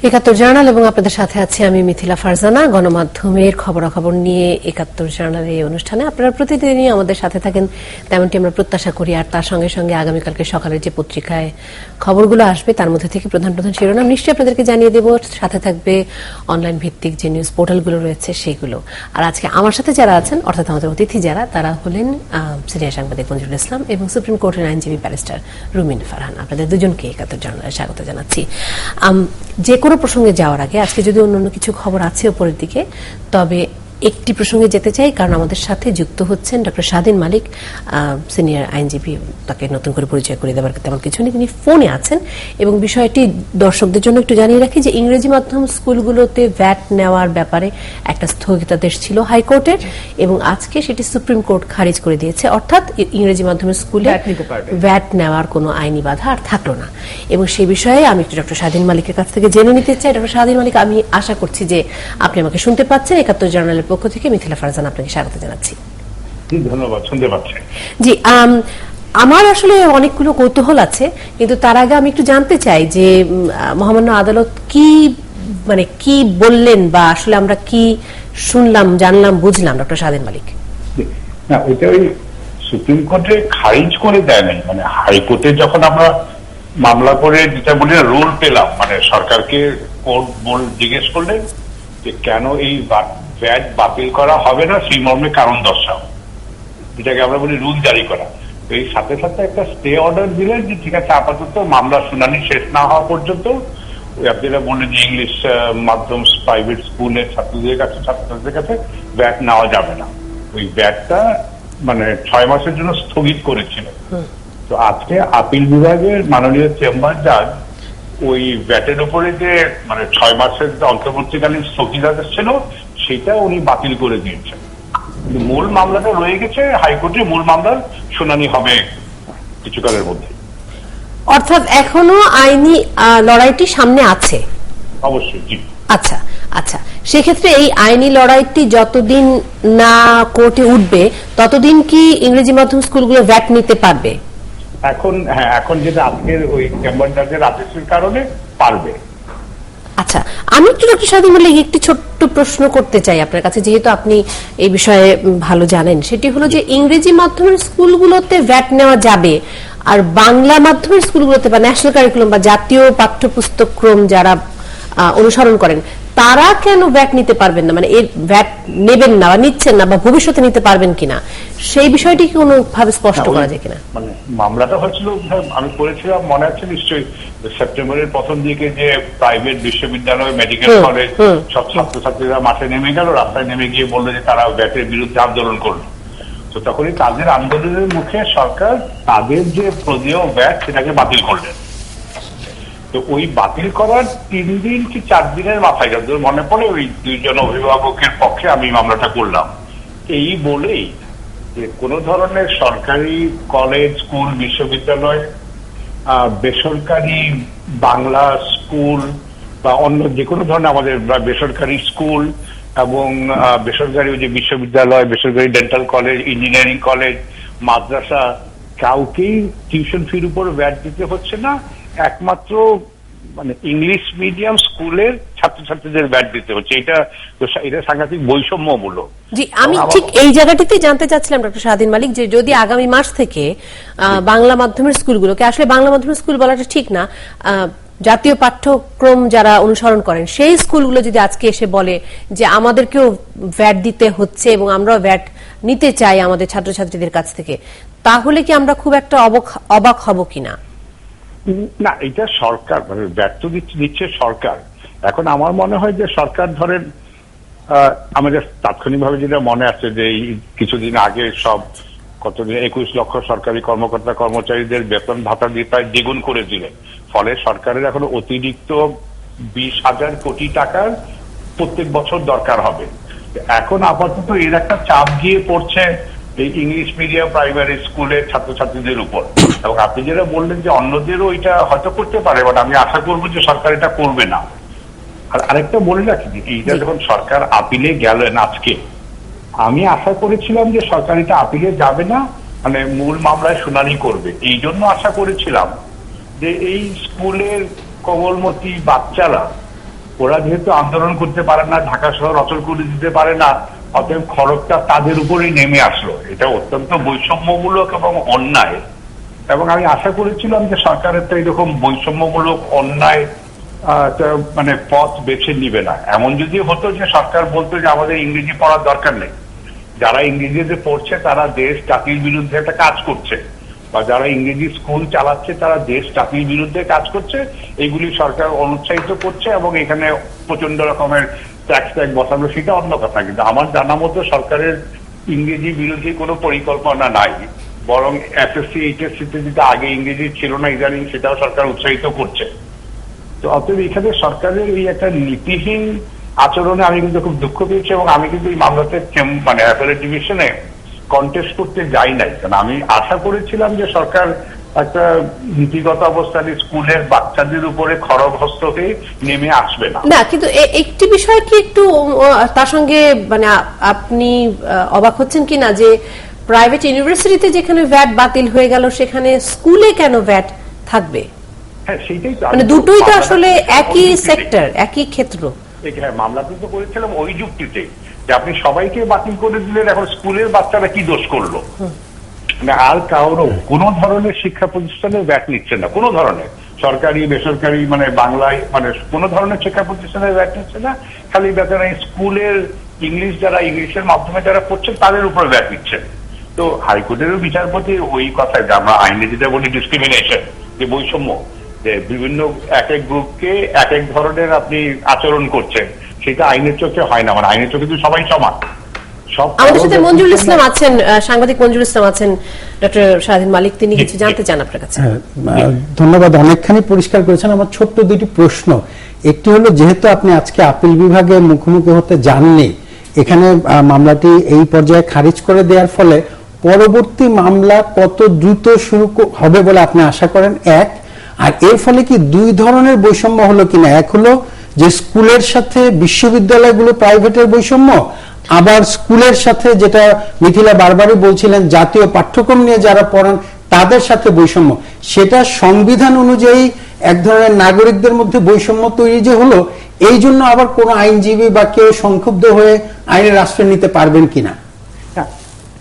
একাত্তর জার্নাল এবং আপনাদের সাথে আছি আমি মিথিলা ফারজানা। গণমাধ্যমের খবরাখবর নিয়ে একাত্তর জার্নালের এই অনুষ্ঠানে আপনারা প্রতিদিনই আমাদের সাথে থাকেন, তেমনটি আমরা প্রত্যাশা করি। আর তার সঙ্গে সঙ্গে আগামীকালকে সকালের যে পত্রিকায় খবরগুলো আসবে তার মধ্যে থেকে প্রধান প্রধান শিরোনাম নিশ্চয়ই আপনাদেরকে জানিয়ে দেব। সাথে থাকবে অনলাইন ভিত্তিক যে নিউজ পোর্টালগুলো রয়েছে সেগুলো। আর আজকে আমার সাথে যারা আছেন, অর্থাৎ আমাদের অতিথি যারা, তারা হলেন সিনিয়র সাংবাদিক মঞ্জুরুল ইসলাম এবং সুপ্রিম কোর্টের আইনজীবী ব্যারিস্টার রুমিন ফারহান। আপনাদের দুজনকে একাত্তর জার্নালে স্বাগত জানাচ্ছি। যে কোনো প্রসঙ্গে যাওয়ার আগে আজকে যদি অন্যান্য কিছু খবর আছে উপরের দিকে, তবে একটি প্রসঙ্গে যেতে চাই, কারণ আমাদের সাথে যুক্ত হচ্ছেন ডক্টর স্বাধীন মালিক, সিনিয়র আইনজীবী। তাকে নতুন করে পরিচয় করে দেওয়ার তেমন কিছু নেই, তিনি ফোনে আছেন। এবং বিষয়টি দর্শকদের জন্য একটু জানিয়ে রাখি যে ইংরেজি মাধ্যম স্কুলগুলোতে ভ্যাট নেওয়ার ব্যাপারে একটা স্থগিতাদেশ ছিল হাইকোর্টের, এবং আজকে সেটি সুপ্রিম কোর্ট খারিজ করে দিয়েছে। অর্থাৎ ইংরেজি মাধ্যমের স্কুলে ভ্যাট নেওয়ার কোনো আইনি বাধা আর থাকলো না। এবং সেই বিষয়ে আমি একটু ডক্টর স্বাধীন মালিকের কাছ থেকে জেনে নিতে চাই। ডক্টর স্বাধীন মালিক, আমি আশা করছি যে আপনি আমাকে শুনতে পাচ্ছেন। একাত্তর জার্নালের পক্ষ থেকে মিথিলা ফারজানা আপনাকে স্বাগত জানাচ্ছি। ধন্যবাদ, শুনতে পাচ্ছি। জি, আমার আসলে অনেকগুলো কৌতূহল আছে, কিন্তু তার আগে আমি একটু জানতে চাই যে মহামান্য আদালত কি বললেন, বা আসলে আমরা কি শুনলাম, জানলাম, বুঝলাম। ডক্টর স্বাধীন মালিক। না, ওইটা ওই সুপ্রিম কোর্টে খারিজ করে দেয় নাই, মানে হাইকোর্টে যখন আমরা মামলা করে যেটা বলি রুল পেলাম, মানে সরকারকে কোর্ট জিজ্ঞেস করলেন যে কেন এই ভ্যাট বাতিল করা হবে না, সেই মর্মে কারণ দর্শাও, যেটাকে আমরা বলি রুল জারি করা। তো এই সাথে সাথে একটা স্টে অর্ডার দিলেন যে ঠিক আছে, আপাতত মামলা শুনানি শেষ না হওয়া পর্যন্ত আপনারা বললেন যে ইংলিশ মাধ্যম প্রাইভেট স্কুলের ছাত্রছাত্রীদের কাছে ভ্যাট নেওয়া যাবে না। ওই ভ্যাটটা মানে 6 মাসের জন্য স্থগিত করেছিল। তো আজকে আপিল বিভাগের মাননীয় চেম্বার জাজ ওই ভ্যাটের উপরে যে মানে 6 মাসের যে অন্তর্বর্তীকালীন স্থগিতাদেশ ছিল সেটা উনি বাতিল করে দিয়েছেন। মূল মামলাটা রয়ে গেছে হাইকোর্টে, মূল মামলার শুনানি হবে কিছুকালের মধ্যে। অর্থাৎ এখনো আইনি লড়াইটি সামনে আছে। অবশ্যই, জি। আচ্ছা আচ্ছা, সেক্ষেত্রে এই আইনি লড়াইটি যতদিন না কোর্টে উঠবে ততদিন কি ইংরেজি মাধ্যম স্কুলগুলো ভ্যাট নিতে পারবে? এখন যেটা আজকের ওই চেম্বার জাজের আদেশের কারণে পারবে। আচ্ছা, আমি একটু ডক্টর স্বাধীন মালিক একটি ছোট্ট প্রশ্ন করতে চাই আপনার কাছে, যেহেতু আপনি এই বিষয়ে ভালো জানেন। সেটি হলো যে ইংরেজি মাধ্যমের স্কুলগুলোতে ভ্যাট নেওয়া যাবে, আর বাংলা মাধ্যমের স্কুলগুলোতে বা ন্যাশনাল কারিকুলাম বা জাতীয় পাঠ্যপুস্তক্রম যারা অনুসরণ করেন তারা কেন ভ্যাট নিতে পারবেন না? মানে এর ভ্যাট নেবেন না বা নিচ্ছেন না, বা ভবিষ্যতে নিতে পারবেন কিনা, সেই বিষয়টি কি কোনোভাবে স্পষ্ট করা যায় কিনা? মানে মামলাটা হয়েছিল, আমি করেছিলাম, মনে আছে নিশ্চয়ই, সেপ্টেম্বরের প্রথম দিকে যে প্রাইভেট বিশ্ববিদ্যালয়, মেডিকেল কলেজ সব ছাত্রছাত্রীরা মাঠে নেমে গেল, রাস্তায় নেমে গিয়ে বললো যে তারা ভ্যাটের বিরুদ্ধে আন্দোলন করলো। তো তখনই তাদের আন্দোলনের মুখে সরকার তাদের যে প্রদেয় ভ্যাট সেটাকে বাতিল করলেন। তো ওই বাতিল করার 3 দিন কি 4 দিনের মাথায়, যাদের মনে পড়ে, ওই 2 জন অভিভাবকের পক্ষে আমি মামলাটা করলাম। এই বলেই যে কোনো ধরনের সরকারি কলেজ, স্কুল, বিশ্ববিদ্যালয়, বেসরকারি বাংলা স্কুল বা অন্য যে কোনো ধরনের আমাদের বেসরকারি স্কুল এবং বেসরকারি যে বিশ্ববিদ্যালয়, বেসরকারি ডেন্টাল কলেজ, ইঞ্জিনিয়ারিং কলেজ, মাদ্রাসা, কাউকেই টিউশন ফির উপর ভ্যাট দিতে হচ্ছে না। একমাত্র মানে ইংলিশ মিডিয়াম স্কুলের ছাত্রছাত্রীদের ভ্যাট দিতে হচ্ছে। এটা সাংঘাতিক বৈষম্যমূলক। জি, আমি ঠিক এই জায়গাটিতে জানতে চাচ্ছিলাম ডক্টর স্বাধীন মালিক, যে যদি আগামী মাস থেকে বাংলা মাধ্যমের স্কুলগুলোকে, আসলে বাংলা মাধ্যমের স্কুল বলাটা ঠিক না, জাতীয় পাঠ্যক্রম যারা অনুসরণ করেন সেই স্কুলগুলো যদি আজকে এসে বলে যে আমাদেরকেও ভ্যাট দিতে হচ্ছে এবং আমরাও ভ্যাট নিতে চাই আমাদের ছাত্রছাত্রীদের কাছ থেকে, তাহলে কি আমরা খুব একটা অবাক হব কিনা? না, এটা সরকার মানে ব্যর্থ দিচ্ছে সরকার। এখন আমার মনে হয় যে সরকার ধরেন আমাদের তাৎক্ষণিকভাবে যেটা মনে আছে যে কিছুদিন আগে সব কতদিন 21 লক্ষ সরকারি কর্মকর্তা কর্মচারীদের বেতন ভাতা দিয়ে প্রায় দ্বিগুণ করে দিলেন। ফলে সরকারের এখন অতিরিক্ত 20,000 কোটি টাকার প্রত্যেক বছর দরকার হবে। এখন আপাতত এর একটা চাপ গিয়ে পড়ছে এই ইংলিশ মিডিয়াম প্রাইমারি স্কুলের ছাত্রছাত্রীদের উপর। এবং আপনি যেটা বললেন যে অন্যদেরও এটা হয়তো করতে পারে, বাট আমি আশা করবো যে সরকার এটা করবে না। আর আরেকটা বলে রাখি, এইটা যখন সরকার আপিলে গেলেন আজকে, আমি আশা করেছিলাম যে সরকার এটা আপিলে যাবে না, মানে মূল মামলায় শুনানি করবে। এই জন্য আশা করেছিলাম যে এই স্কুলের কোমলমতি বাচ্চারা ওরা যেহেতু আন্দোলন করতে পারে না, ঢাকা শহর অচল করে দিতে পারে না, অতএব খরচটা তাদের উপরেই নেমে আসলো। এটা অত্যন্ত বৈষম্যমূলক এবং অন্যায়। এবং আমি আশা করেছিলাম যে সরকারের তো এরকম বৈষম্যমূলক অন্যায় মানে পথ বেছে নিবে না। এমন যদি হতো যে সরকার বলতো যে আমাদের ইংরেজি পড়ার দরকার নেই, যারা ইংরেজিতে পড়ছে তারা দেশ জাতির বিরুদ্ধে একটা কাজ করছে, বা যারা ইংরেজি স্কুল চালাচ্ছে তারা দেশ জাতির বিরুদ্ধে কাজ করছে, এইগুলি সরকার অনুৎসাহিত করছে এবং এখানে প্রচন্ড রকমের ট্যাক্স বসানো, সেটা অন্য কথা। কিন্তু আমার জানা মতো সরকারের ইংরেজি বিরোধী কোনো পরিকল্পনা নাই, বরং এসএসসি এইচএসসি তে যেটা আগে ইংরেজি ছিল না ইদানিং সেটাও সরকার উৎসাহিত করছে। তো অতএব এখানে সরকারের এই একটা নীতিহীন আচরণে আমি কিন্তু খুব দুঃখ পেয়েছি, এবং আমি কিন্তু এই মামলাতে মানে অ্যাপেলেট ডিভিশনে কন্টেস্ট করতে যাই নাই, কারণ আমি আশা করেছিলাম যে সরকার একটা নীতিগত অবস্থানে স্কুলের বাচ্চাদের উপরে খড়গ হস্ত হয়ে নেমে আসবে না। না, কিন্তু একটি বিষয় কি একটু তার সঙ্গে মানে আপনি অবাক হচ্ছেন কিনা যে প্রাইভেট ইউনিভার্সিটিতে যেখানে ভ্যাট বাতিল হয়ে গেল সেখানে স্কুলে কেন ভ্যাট থাকবে? হ্যাঁ, সেইটাই তো, মানে দুটোই তো আসলে একই সেক্টর, একই ক্ষেত্র। হ্যাঁ, মামলাতে তো করেছিলাম ওই যুক্তিতে যে আপনি সবাইকে বাতিল করে দিলেন, এখন স্কুলের বাচ্চারা কি দোষ করলো? মানে আর কারো কোনো ধরনের শিক্ষা প্রতিষ্ঠানের ভ্যাট নিচ্ছে না, কোনো ধরনের সরকারি বেসরকারি মানে বাংলায় মানে কোনো ধরনের শিক্ষা প্রতিষ্ঠানের ভ্যাট নিচ্ছে না, খালি বেতন স্কুলের ইংলিশের মাধ্যমে যারা পড়ছেন তাদের উপরে ভ্যাট নিচ্ছেন। তো হাইকোর্টেরও বিচারপতি ওই কথায়, যে আমরা আইনে যেটা বলি ডিসক্রিমিনেশন, যে বৈষম্য, যে বিভিন্ন এক এক গ্রুপকে এক এক ধরনের আপনি আচরণ করছেন, সেটা আইনের চোখে হয় না। মানে আইনের চোখে তো সবাই সমান। আমাদের সাথে মঞ্জুরুল ইসলাম আছেন, সাংবাদিক মঞ্জুরুল ইসলাম আছেন, ডক্টর স্বাধীন মালিক, তিনি কিছু জানতে চান আপনার কাছে। ধন্যবাদ, অনেকখানি পরিষ্কার করেছেন। আমার ছোট্ট দুটি প্রশ্ন। একটি হলো, যেহেতু আপনি আজকে আপিল বিভাগে মুখোমুখি হতে যাননি, এখানে মামলাটি এই পর্যায়ে খারিজ করে দেওয়ার ফলে পরবর্তী মামলা কত দ্রুত শুরু হবে বলে আপনি আশা করেন? এক, আর এর ফলে কি দুই ধরনের বৈষম্য হলো কিনা? এক হলো যে স্কুলের সাথে বিশ্ববিদ্যালয়গুলো প্রাইভেটের বৈষম্য, আবার স্কুলের সাথে যেটা মিথিলা বারবারই বলছিলেন জাতীয় পাঠ্যক্রম নিয়ে যারা পড়ান তাদের সাথে বৈষম্য, সেটা সংবিধান অনুযায়ী এক ধরনের নাগরিকদের মধ্যে বৈষম্য তৈরি যে হলো, এই জন্য আবার কোন আইনজীবী বা কেউ সংক্ষুব্ধ হয়ে আইনের আশ্রয় নিতে পারবেন কিনা?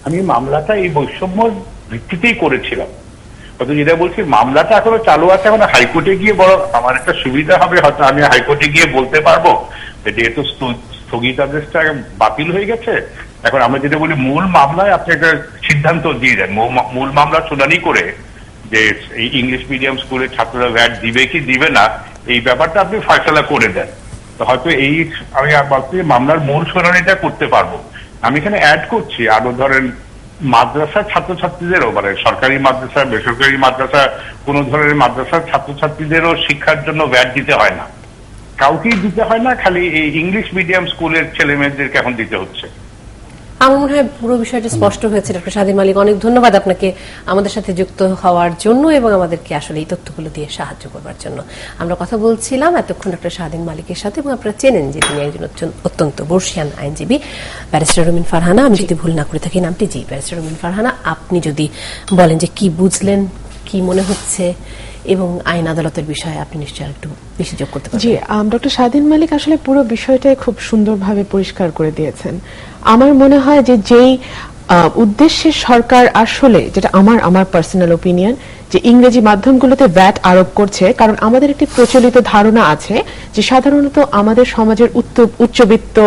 আমি মামলাটা এই বৈষম্যর ভিত্তিতেই করেছিলাম, কিন্তু যেটা বলছি মামলাটা এখনো চালু আছে। এখন হাইকোর্টে গিয়ে বড় আমার একটা সুবিধা হবে, হয়তো আমি হাইকোর্টে গিয়ে বলতে পারবো যেহেতু স্থগিতাদেশটা বাতিল হয়ে গেছে, এখন আমরা যেটা বলি মূল মামলায় আপনি একটা সিদ্ধান্ত দিয়ে দেন, মূল মামলা শুনানি করে যে এই ইংলিশ মিডিয়াম স্কুলের ছাত্ররা ভ্যাট দিবে কি দিবে না, এই ব্যাপারটা আপনি ফয়সলা করে দেন। তো হয়তো এই আমি মামলার মূল শুনানিটা করতে পারবো। আমি এখানে অ্যাড করছি আরো ধরেন মাদ্রাসার ছাত্রছাত্রীদেরও, মানে সরকারি মাদ্রাসা বেসরকারি মাদ্রাসা কোনো ধরনের মাদ্রাসার ছাত্রছাত্রীদেরও শিক্ষার জন্য ভ্যাট দিতে হয় না, কাউকেই দিতে হয় না, খালি এই ইংলিশ মিডিয়াম স্কুলের ছেলে মেয়েদেরকে এখন দিতে হচ্ছে। আমার মনে হয় পুরো বিষয়টা স্পষ্ট হয়েছে। ডক্টর স্বাধীন মালিক, অনেক ধন্যবাদ আপনাকে আমাদের সাথে যুক্ত হওয়ার জন্য এবং আমাদেরকে আসলে এই তথ্যগুলো দিয়ে সাহায্য করবার জন্য। আমরা কথা বলছিলাম এতক্ষণ ডক্টর স্বাধীন মালিকের সাথে, এবং আপনারা চেনেন যে তিনি একজন অত্যন্ত বর্ষিয়ান আইনজীবী, ব্যারিস্টার রুমিন ফারহানা। আমি যদি ভুল না করে থাকি নামটি, জি ব্যারিস্টার রুমিন ফারহানা, আপনি যদি বলেন যে কি বুঝলেন, কি মনে হচ্ছে এবং আইন আদালতের বিষয়ে আপনি নিশ্চয়ই একটু বেশি যোগ করতে পারবেন। জি, ডক্টর স্বাধীন মালিক আসলে পুরো বিষয়টাই খুব সুন্দরভাবে পরিষ্কার করে দিয়েছেন। আমার মনে হয় যে যেই উদ্দেশ্যে সরকার আসলে, যেটা আমার পার্সোনাল ওপিনিয়ন, যে ইংরেজি মাধ্যমগুলোতে ভ্যাট আরোপ করছে, কারণ আমাদের একটি প্রচলিত ধারণা আছে যে সাধারণত আমাদের সমাজের উচ্চবিত্ত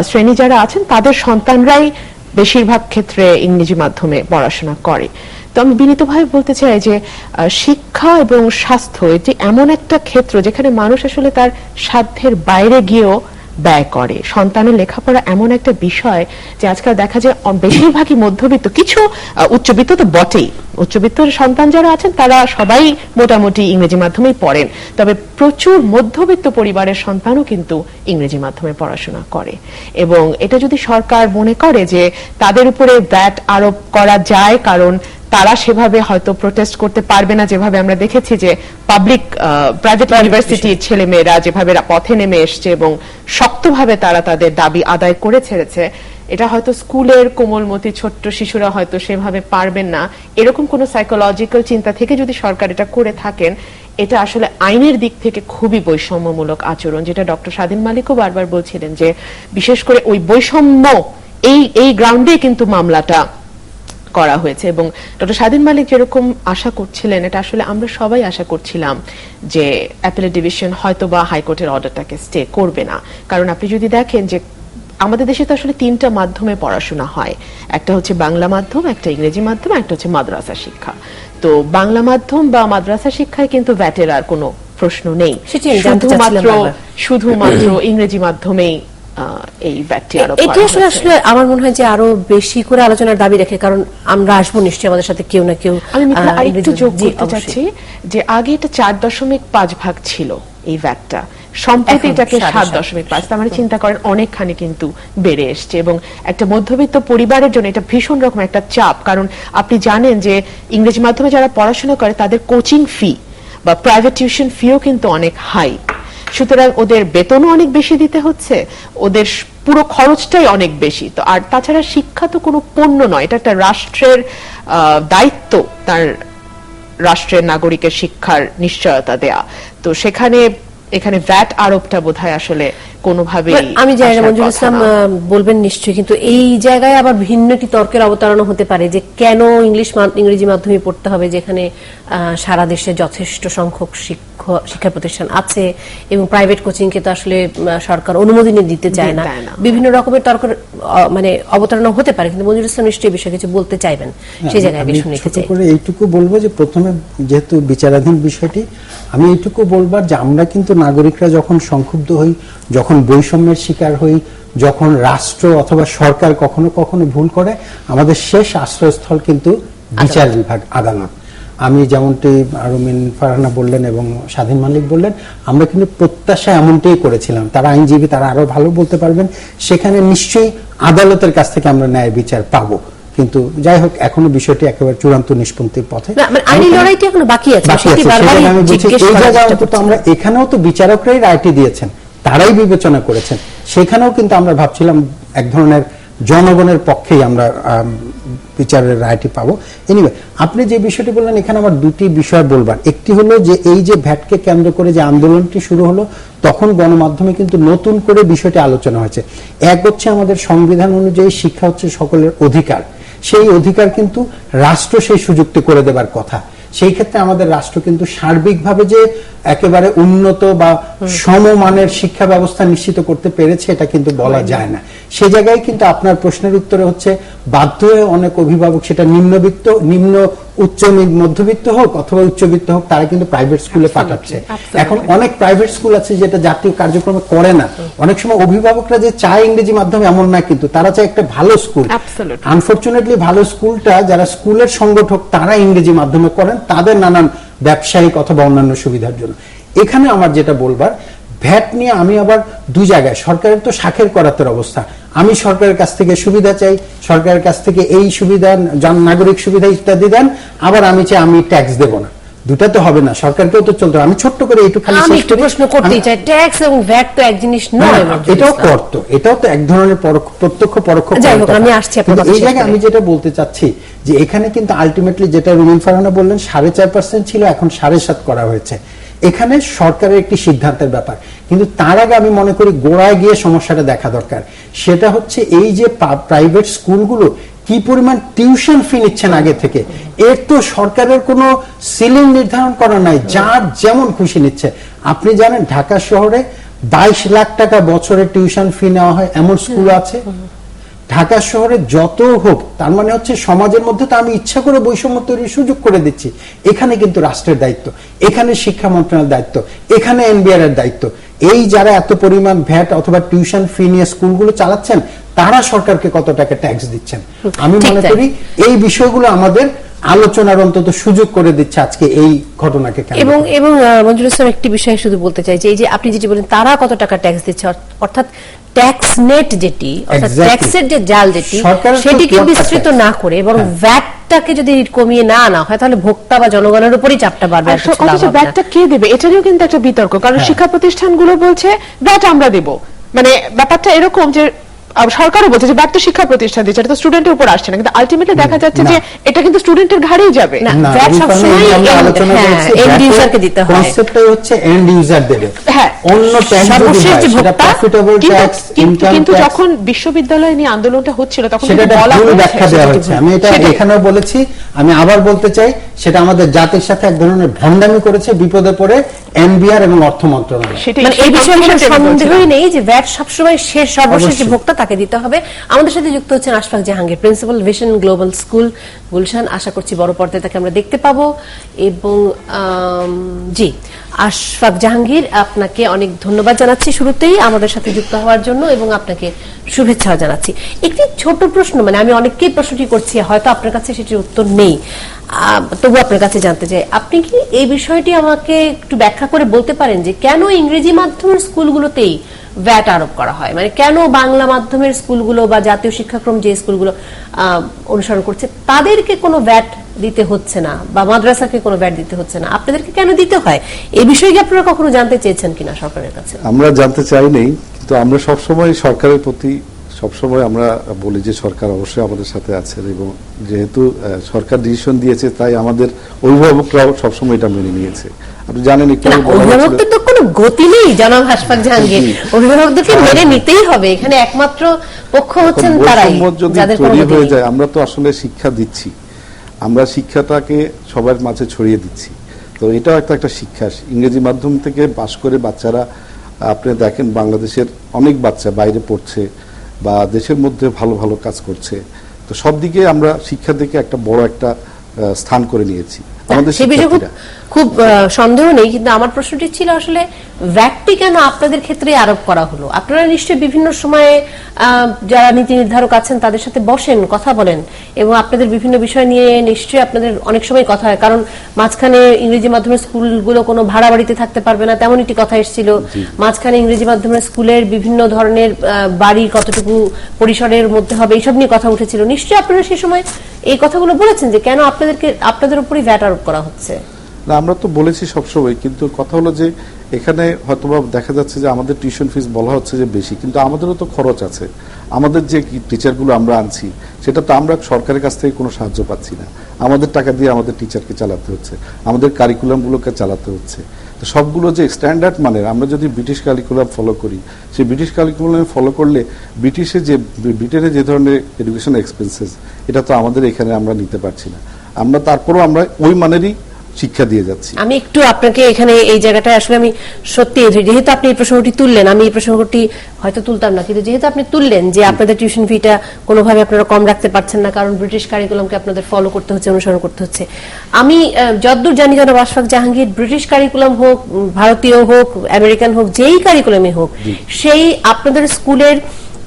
শ্রেণী যারা আছেন তাদের সন্তানরাই বেশিরভাগ ক্ষেত্রে ইংরেজি মাধ্যমে পড়াশোনা করে। তো আমি বিনীতভাবে বলতে চাই যে শিক্ষা এবং স্বাস্থ্য এটি এমন একটা ক্ষেত্র যেখানে মানুষ আসলে তার সাধ্যের বাইরে গিয়েও ব্যয় করে। সন্তানের লেখাপড়া এমন একটা বিষয় যে আজকাল দেখা যায় বেশিরভাগই মধ্যবিত্ত, কিছু উচ্চবিত্ত তো বটেই, উচ্চবিত্ত সন্তান যারা আছেন তারা সবাই মোটামুটি ইংরেজি মাধ্যমেই পড়েন, তবে প্রচুর মধ্যবিত্ত পরিবারের সন্তানও কিন্তু ইংরেজি মাধ্যমে পড়াশোনা করে। এবং এটা যদি সরকার মনে করে যে তাদের উপরে ভ্যাট আরোপ করা যায়, কারণ তারা সেভাবে হয়তো প্রোটেস্ট করতে পারবে না, যেভাবে আমরা দেখেছি যে পাবলিক প্রাইভেট ইউনিভার্সিটির ছেলেমেয়েরা যেভাবে পথে নেমে এসছে এবং শক্তভাবে তারা তাদের দাবি আদায় করে ছেড়েছে, এটা হয়তো স্কুলের কোমলমতি ছোট্ট শিশুরা হয়তো সেভাবে পারবেন না, এরকম কোনো সাইকোলজিক্যাল চিন্তা থেকে যদি সরকার এটা করে থাকেন, এটা আসলে আইনের দিক থেকে খুবই বৈষম্যমূলক আচরণ, যেটা ডক্টর স্বাধীন মালিকও বারবার বলছিলেন যে বিশেষ করে ওই বৈষম্য এই গ্রাউন্ডে কিন্তু মামলাটা করা হয়েছে। এবং ডক্টর স্বাধীন মালিক যেরকম আশা করছিলেন, এটা আসলে আমরা সবাই আশা করছিলাম যে অ্যাপিলেট ডিভিশন হয়তো বা হাইকোর্টের অর্ডারটাকে স্টে করবে না। কারণ আপনি যদি দেখেন যে আমাদের দেশে তো আসলে 3টা মাধ্যমে পড়াশোনা হয়, একটা হচ্ছে বাংলা মাধ্যম, একটা ইংরেজি মাধ্যম, একটা হচ্ছে মাদ্রাসা শিক্ষা। তো বাংলা মাধ্যম বা মাদ্রাসা শিক্ষায় কিন্তু ভ্যাটের আর কোনো প্রশ্ন নেই, শুধুমাত্র ইংরেজি মাধ্যমেই এই ভ্যাটটি আরোপ করা এটি আসলে আমার মনে হয় যে আরো বেশি করে আলোচনার দাবি রাখে, কারণ আমরা আসবো নিশ্চয়ই আমাদের সাথে কেউ না কেউ। আমি আরেকটু যোগ করতে চাচ্ছি যে আগে এটা 4.5 ভাগ ছিল এই ভ্যাটটা, সম্প্রতি এটাকে 7.5। তার মানে চিন্তা করেন অনেকখানি কিন্তু বেড়ে এসছে, এবং একটা মধ্যবিত্ত পরিবারের জন্য এটা ভীষণ রকম একটা চাপ। কারণ আপনি জানেন যে ইংরেজি মাধ্যমে যারা পড়াশোনা করে তাদের কোচিং ফি বা প্রাইভেট টিউশন ফিও কিন্তু অনেক হাই, সুতরাং ওদের বেতনও অনেক বেশি দিতে হচ্ছে, ওদের পুরো খরচটাই অনেক বেশি। তো আর তাছাড়া শিক্ষা তো কোনো পণ্য নয়, এটা একটা রাষ্ট্রের দায়িত্ব, তার রাষ্ট্রের নাগরিকের শিক্ষার নিশ্চয়তা দেয়া। তো এখানে ভ্যাট আরোপটা বোধহয় আসলে কোনোভাবেই, আমি জানি না মঞ্জুরুল ইসলাম বলবেন নিশ্চয়ই, কিন্তু এই জায়গায় আবার ভিন্ন একটি তর্কের অবতারণা হতে পারে যে কেন ইংরেজি মাধ্যমে পড়তে হবে, যেখানে সারা দেশে যথেষ্ট সংখ্যক শিক্ষা প্রতিষ্ঠান আছে এবং প্রাইভেট কোচিং কে তো আসলে সরকার অনুমোদন দিতে চায় না। বিভিন্ন রকমের তর্কের মানে অবতারণা হতে পারে, কিন্তু মঞ্জুরুল ইসলাম নিশ্চয়ই বিষয়ে কিছু বলতে চাইবেন, সেই জায়গায় আগে শুনতে চাই। এইটুকু বলবো যে প্রথমে যেহেতু বিচারাধীন বিষয়টি, আমি এইটুকু বলবার যে আমরা কিন্তু নাগরিকরা যখন সংক্ষুব্ধ হই, যখন বৈষম্যের শিকার হই, যখন রাষ্ট্র অথবা সরকার কখনো কখনো ভুল করে, আমাদের শেষ আশ্রয়স্থল কিন্তু বিচার বিভাগ, আদালত। আমি যেমনটি আরমিন ফারহানা বললেন এবং স্বাধীন মালিক বললেন, আমরা কিন্তু প্রত্যাশা এমনটাই করেছিলাম, তারা আইনজীবী, তারা আরো ভালো বলতে পারবেন, সেখানে নিশ্চয়ই আদালতের কাছ থেকে আমরা ন্যায় বিচার পাবো। কিন্তু যাই হোক, এখনো বিষয়টি একেবারে চূড়ান্ত নিষ্পত্তির পথে, আইনি লড়াইটি এখনো বাকি আছে। আমি বলছি এই জায়গায় অন্তত আমরা, এখানেও তো বিচারকরাই রায়টি দিয়েছেন, তারাই বিবেচনা করেছেন, সেখানেও কিন্তু আমরা ভাবছিলাম এক ধরনের জনগণের পক্ষেই আমরা বিচারের রায়টি পাবো। এনিওয়ে, আপনি যে বিষয়টি বললেন, এখানে আমার দুটি বিষয় বলবার। একটি হলো যে এই যে ভ্যাটকে কেন্দ্র করে যে আন্দোলনটি শুরু হলো, তখন গণমাধ্যমে কিন্তু নতুন করে বিষয়টি আলোচনা হয়েছে। এক হচ্ছে আমাদের সংবিধান অনুযায়ী শিক্ষা হচ্ছে সকলের অধিকার, সেই অধিকার কিন্তু রাষ্ট্র সেই সুযোগটি করে দেবার কথা। সেই ক্ষেত্রে আমাদের রাষ্ট্র কিন্তু সার্বিকভাবে যে একেবারে উন্নত বা সমমানের শিক্ষা ব্যবস্থা নিশ্চিত করতে পেরেছে এটা কিন্তু বলা যায় না। সে জায়গায় কিন্তু আপনার প্রশ্নের উত্তরে হচ্ছে বাধ্য হয়ে অনেক অভিভাবক, সেটা নিম্ন উচ্চ মধ্যবিত্ত হোক অথবা উচ্চবিত্ত হোক, তারা কিন্তু প্রাইভেট স্কুলে পাঠাচ্ছে। এখন অনেক প্রাইভেট স্কুল আছে যেটা জাতীয় কার্যক্রমে করে না। অনেক সময় অভিভাবকরা যে চায় ইংরেজি মাধ্যমে এমন না, কিন্তু তারা চায় একটা ভালো স্কুল। আনফরচুনেটলি ভালো স্কুলটা যারা স্কুলের সংগঠক তারা ইংরেজি মাধ্যমে করেন তাদের নানান ব্যবসায়িক অথবা অন্যান্য সুবিধার জন্য। এখানে আমার যেটা বলবার, ভ্যাট নিয়ে আমি আবার দুই জায়গায়, সরকারের তো শাখের করাতের অবস্থা, আমি সরকারের কাছ থেকে সুবিধা চাই, সরকারের কাছ থেকে এই সুবিধা, নাগরিক সুবিধা ইত্যাদি দেন, আবার আমি চাই আমি ট্যাক্স দেব না। দুটা তো হবে না, সরকারকেও তো চলতে হবে। আমি ছোট্ট করে একটু খালি প্রশ্ন করতে চাই, ট্যাক্স এবং ভ্যাট তো এক জিনিস নয়, এটাও করতো, এটাও তো এক ধরনের প্রত্যক্ষ পরোক্ষ। এই জায়গায় আমি যেটা বলতে চাচ্ছি যে এখানে কিন্তু আলটিমেটলি যেটা রুমিন ফারহানা বললেন 4.5% ছিল, এখন 7.5 করা হয়েছে। এখানে সরকারের একটি সিদ্ধান্তের ব্যাপার, কিন্তু তার আগে আমি মনে করি গোড়ায় গিয়ে সমস্যাটা দেখা দরকার। সেটা হচ্ছে এই যে প্রাইভেট স্কুলগুলো কি পরিমাণ টিউশন ফি নিচ্ছেন আগে থেকে, এর তো সরকারের কোনো সিলিং নির্ধারণ করা নাই, যার যেমন খুশি নিচ্ছে। আপনি জানেন ঢাকা শহরে 22 লাখ টাকা বছরে টিউশন ফি নেওয়া হয় এমন স্কুল আছে। ঢাকা শহরে যত হোক, তার মানে হচ্ছে সমাজের মধ্যে তো আমি ইচ্ছা করে বৈষম্য তৈরির সুযোগ করে দিচ্ছি। এখানে কিন্তু রাষ্ট্রের দায়িত্ব, এখানে শিক্ষা মন্ত্রণালয়ের দায়িত্ব, এখানে এনবিআর এর দায়িত্ব। এই যারা এত পরিমাণ ভ্যাট অথবা টিউশন ফি নিয়ে স্কুলগুলো চালাচ্ছেন, তারা সরকারকে কত টাকা ট্যাক্স দিচ্ছেন। আমি মনে করি এই বিষয়গুলো আমাদের আলোচনার অন্তত সুযোগ করে দিচ্ছে আজকে এই ঘটনাকে। এবং মঞ্জুরুল ইসলাম একটি বিষয় শুধু বলতে চাই যে এই যে আপনি যেটি বলেন তারা কত টাকা ট্যাক্স দিচ্ছে, অর্থাৎ ট্যাক্স নেট যেটি, অর্থাৎ ট্যাক্সের যে জাল যেটি, সেটিকে বিস্তৃত না করে এবং ভ্যাটটাকে যদি কমিয়ে না আনা হয়, তাহলে ভোক্তা বা জনগণের উপরই চাপটা বাড়বে। ভ্যাটটা কে দেবে এটারও কিন্তু একটা বিতর্ক, কারণ শিক্ষা প্রতিষ্ঠানগুলো বলছে ভ্যাট আমরা দেব। মানে ব্যাপারটা এরকম যে সরকারও বলছে যে ব্যক্তি শিক্ষা প্রতিষ্ঠান দিচ্ছে, এটা তো স্টুডেন্টের উপর আসছে না, কিন্তু আলটিমেটলি দেখা যাচ্ছে যে এটা কিন্তু স্টুডেন্টের ঘাড়েই যাবে। না, না, VAT এই সবসময় কারণে আমরা আলোচনা হ্যাঁ, করছি, end VAT user কে দিতে হয়। কনসেপ্টটাই হচ্ছে এন্ড ইউজার দেবে। হ্যাঁ, অন্য ট্যাক্স যদি সর্বশেষ হয় যে সেটা ভোক্তা, প্রফিটেবল ট্যাক্স, ইনকাম কিন্তু ট্যাক্স, যখন বিশ্ববিদ্যালয় নিয়ে আন্দোলনটা হচ্ছিল তখন সেটা কিন্তু বলা ভুল হয়েছে ব্যাখ্যা দেওয়া হচ্ছে। আমি এটা সেটাই। এখানেও বলেছি, আমি আবার বলতে চাই, সেটা আমাদের জাতির সাথে এক ধরনের ভণ্ডামি করেছে, বিপদে পড়ে এনবিআর এবং অর্থ মন্ত্রণালয়। সেটাই, মানে এই বিষয়ে কোনো সেটাই আমি সন্দেহই বলছিলাম। নেই যে ভ্যাট সবসময় সর্বশেষ যে অবশ্যই। ভোক্তা তাকে দিতে হবে। আমাদের সাথে যুক্ত হচ্ছেন Ashfaq Jahangir, principal Vision Global School Gulshan. আশা করছি বড় পর্দায় তাকে আমরা দেখতে পাবো। এবং জি, আশফাক জাহাঙ্গীর, আপনাকে অনেক ধন্যবাদ জানাচ্ছি শুরুতেই আমাদের সাথে যুক্ত হওয়ার জন্য, এবং আপনাকে শুভেচ্ছাও জানাচ্ছি। একটি ছোট প্রশ্ন, মানে আমি অনেককেই প্রশ্নটি করছি, হয়তো আপনার কাছে সেটির উত্তর নেই, তবু আপনার কাছে জানতে চাই, আপনি কি এই বিষয়টি আমাকে একটু ব্যাখ্যা করে বলতে পারেন যে কেন ইংরেজি মাধ্যমের স্কুলগুলোতেই ভ্যাট আরোপ করা হয়? মানে কেন বাংলা মাধ্যমের স্কুলগুলো বা জাতীয় শিক্ষাক্রম যে স্কুলগুলো অনুসরণ করছে তাদেরকে কোনো ভ্যাট দিতে হচ্ছে না, বা মাদ্রাসাকে কোনো ভ্যাট দিতে হচ্ছে না, আপনাদেরকে কেন দিতে হয়? এই বিষয়ে কি আপনারা কখনো জানতে চেয়েছেন কিনা সরকারের কাছে? আমরা জানতে চাই নেই, কিন্তু আমরা সবসময় সরকারের প্রতি সবসময় আমরা বলি যে সরকার অবশ্যই আমাদের সাথে আছেন, এবং যেহেতু সরকার ডিসিশন দিয়েছে তাই আমাদের অভিভাবকরাও সবসময় এটা মেনে নিয়েছে। আপনি জানেন একটু না, অভিভাবকদের তো কোনো গতি নেই জনাব আশফাক জাহাঙ্গীর, অভিভাবকদেরকে মেনে নিতেই হবে। এখানে একমাত্র পক্ষ হচ্ছেন তারাই, বৈষম্য যদি যাদের কোনো তৈরি গতি হয়ে নেই। যায়। আমরা তো আসলে শিক্ষা দিচ্ছি, আমরা শিক্ষাটাকে সবার মাঝে ছড়িয়ে দিচ্ছি, তো এটাও একটা শিক্ষা। ইংরেজি মাধ্যম থেকে পাশ করে বাচ্চারা, আপনি দেখেন বাংলাদেশের অনেক বাচ্চা বাইরে পড়ছে বা দেশের মধ্যে ভালো ভালো কাজ করছে, তো সব দিকে আমরা শিক্ষার দিকে একটা বড় একটা স্থান করে নিয়েছি আমাদের সে বিষয়ে শিক্ষার্থীরা। খুব সন্দেহ নেই, কিন্তু আমার প্রশ্নটি ছিল আসলে ভ্যাটটি কেন আপনাদের ক্ষেত্রে আরোপ করা হলো? আপনারা নিশ্চয়ই বিভিন্ন সময়ে যারা নীতি নির্ধারক আছেন তাদের সাথে বসেন, কথা বলেন, এবং আপনাদের বিভিন্ন বিষয় নিয়ে নিশ্চয়ই আপনাদের অনেক সময় কথা হয়, কারণ মাঝখানে ইংরেজি মাধ্যমের স্কুলগুলো কোনো ভাড়া বাড়িতে থাকতে পারবে না তেমন একটি কথা এসেছিল, মাঝখানে ইংরেজি মাধ্যমের স্কুলের বিভিন্ন ধরনের বাড়ি কতটুকু পরিসরের মধ্যে হবে এইসব নিয়ে কথা উঠেছিল। নিশ্চয়ই আপনারা সেই সময় এই কথাগুলো বলেছেন যে কেন আপনাদের উপরই ভ্যাট আরোপ করা হচ্ছে। না, আমরা তো বলেছি সবসময়, কিন্তু কথা হলো যে এখানে হয়তোবা দেখা যাচ্ছে যে আমাদের টিউশন ফিস বলা হচ্ছে যে বেশি, কিন্তু আমাদেরও তো খরচ আছে। আমাদের যে টিচারগুলো আমরা আনছি সেটা তো আমরা সরকারের কাছ থেকে কোনো সাহায্য পাচ্ছি না, আমাদের টাকা দিয়ে আমাদের টিচারকে চালাতে হচ্ছে, আমাদের কারিকুলামগুলোকে চালাতে হচ্ছে। তো সবগুলো যে স্ট্যান্ডার্ড মানের, আমরা যদি ব্রিটিশ কারিকুলাম ফলো করি, সেই ব্রিটিশ কারিকুলাম ফলো করলে ব্রিটেনে যে ধরনের এডুকেশন এক্সপেন্সেস, এটা তো আমাদের এখানে আমরা নিতে পারছি না। আমরা তারপরও আমরা ওই মানেরই শিক্ষা দিয়ে যাচ্ছি। আমি একটু আপনাকে এখানে এই জায়গাটায় আসলে আমি সত্যি, যেহেতু আপনি এই প্রসঙ্গটি তুললেন, আমি এই প্রসঙ্গটি হয়তো তুলতাম না, কিন্তু যেহেতু আপনি তুললেন যে আপনাদের টিউশন ফিটা কোনোভাবে আপনারা কম রাখতে পারছেন না কারণ ব্রিটিশ কারিকুলামকে আপনাদের ফলো করতে হচ্ছে, অনুসরণ করতে হচ্ছে। আমি যতদূর জানি জনাব আশফাক জাহাঙ্গীর, ব্রিটিশ কারিকুলাম হোক, ভারতীয় হোক, আমেরিকান হোক, যেই কারিকুলামই হোক, সেই আপনাদের স্কুলের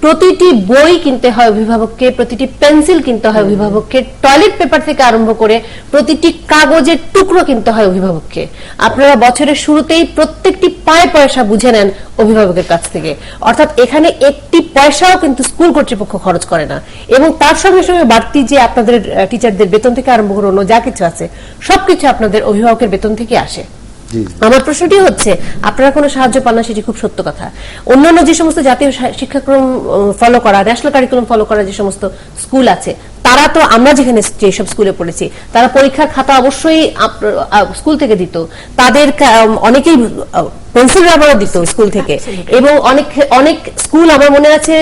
প্রতিটি বই কিনতে হয় অভিভাবককে, প্রতিটি পেন্সিল কিনতে হয় অভিভাবককে, টয়লেট পেপার থেকে আরম্ভ করে প্রতিটি কাগজের টুকরো কিনতে হয় অভিভাবককে। আপনারা বছরের শুরুতেই প্রত্যেকটি পায়ে পয়সা বুঝে নেন অভিভাবকের কাছ থেকে, অর্থাৎ এখানে একটি পয়সাও কিন্তু স্কুল কর্তৃপক্ষ খরচ করে না, এবং তার সঙ্গে সঙ্গে বাড়তি যে আপনাদের টিচারদের বেতন থেকে আরম্ভ করে অন্য যা কিছু আছে সবকিছু আপনাদের অভিভাবকের বেতন থেকে আসে। আমার প্রশ্নটি হচ্ছে, আপনারা কোনো সাহায্য পান না সেটি খুব সত্য কথা। অন্যান্য যে সমস্ত জাতীয় শিক্ষাক্রম ফলো করা, ন্যাশনাল কারিকুলাম ফলো করা যে সমস্ত স্কুল আছে, তারা তো, আমরা যেখানে যেসব স্কুলে পড়েছি, তারা পরীক্ষার খাতা অবশ্যই স্কুল থেকে দিত, তাদের অনেকেই পেন্সিল রাবারও দিত স্কুল থেকে, এবং অনেক স্কুল আমার মনে আছে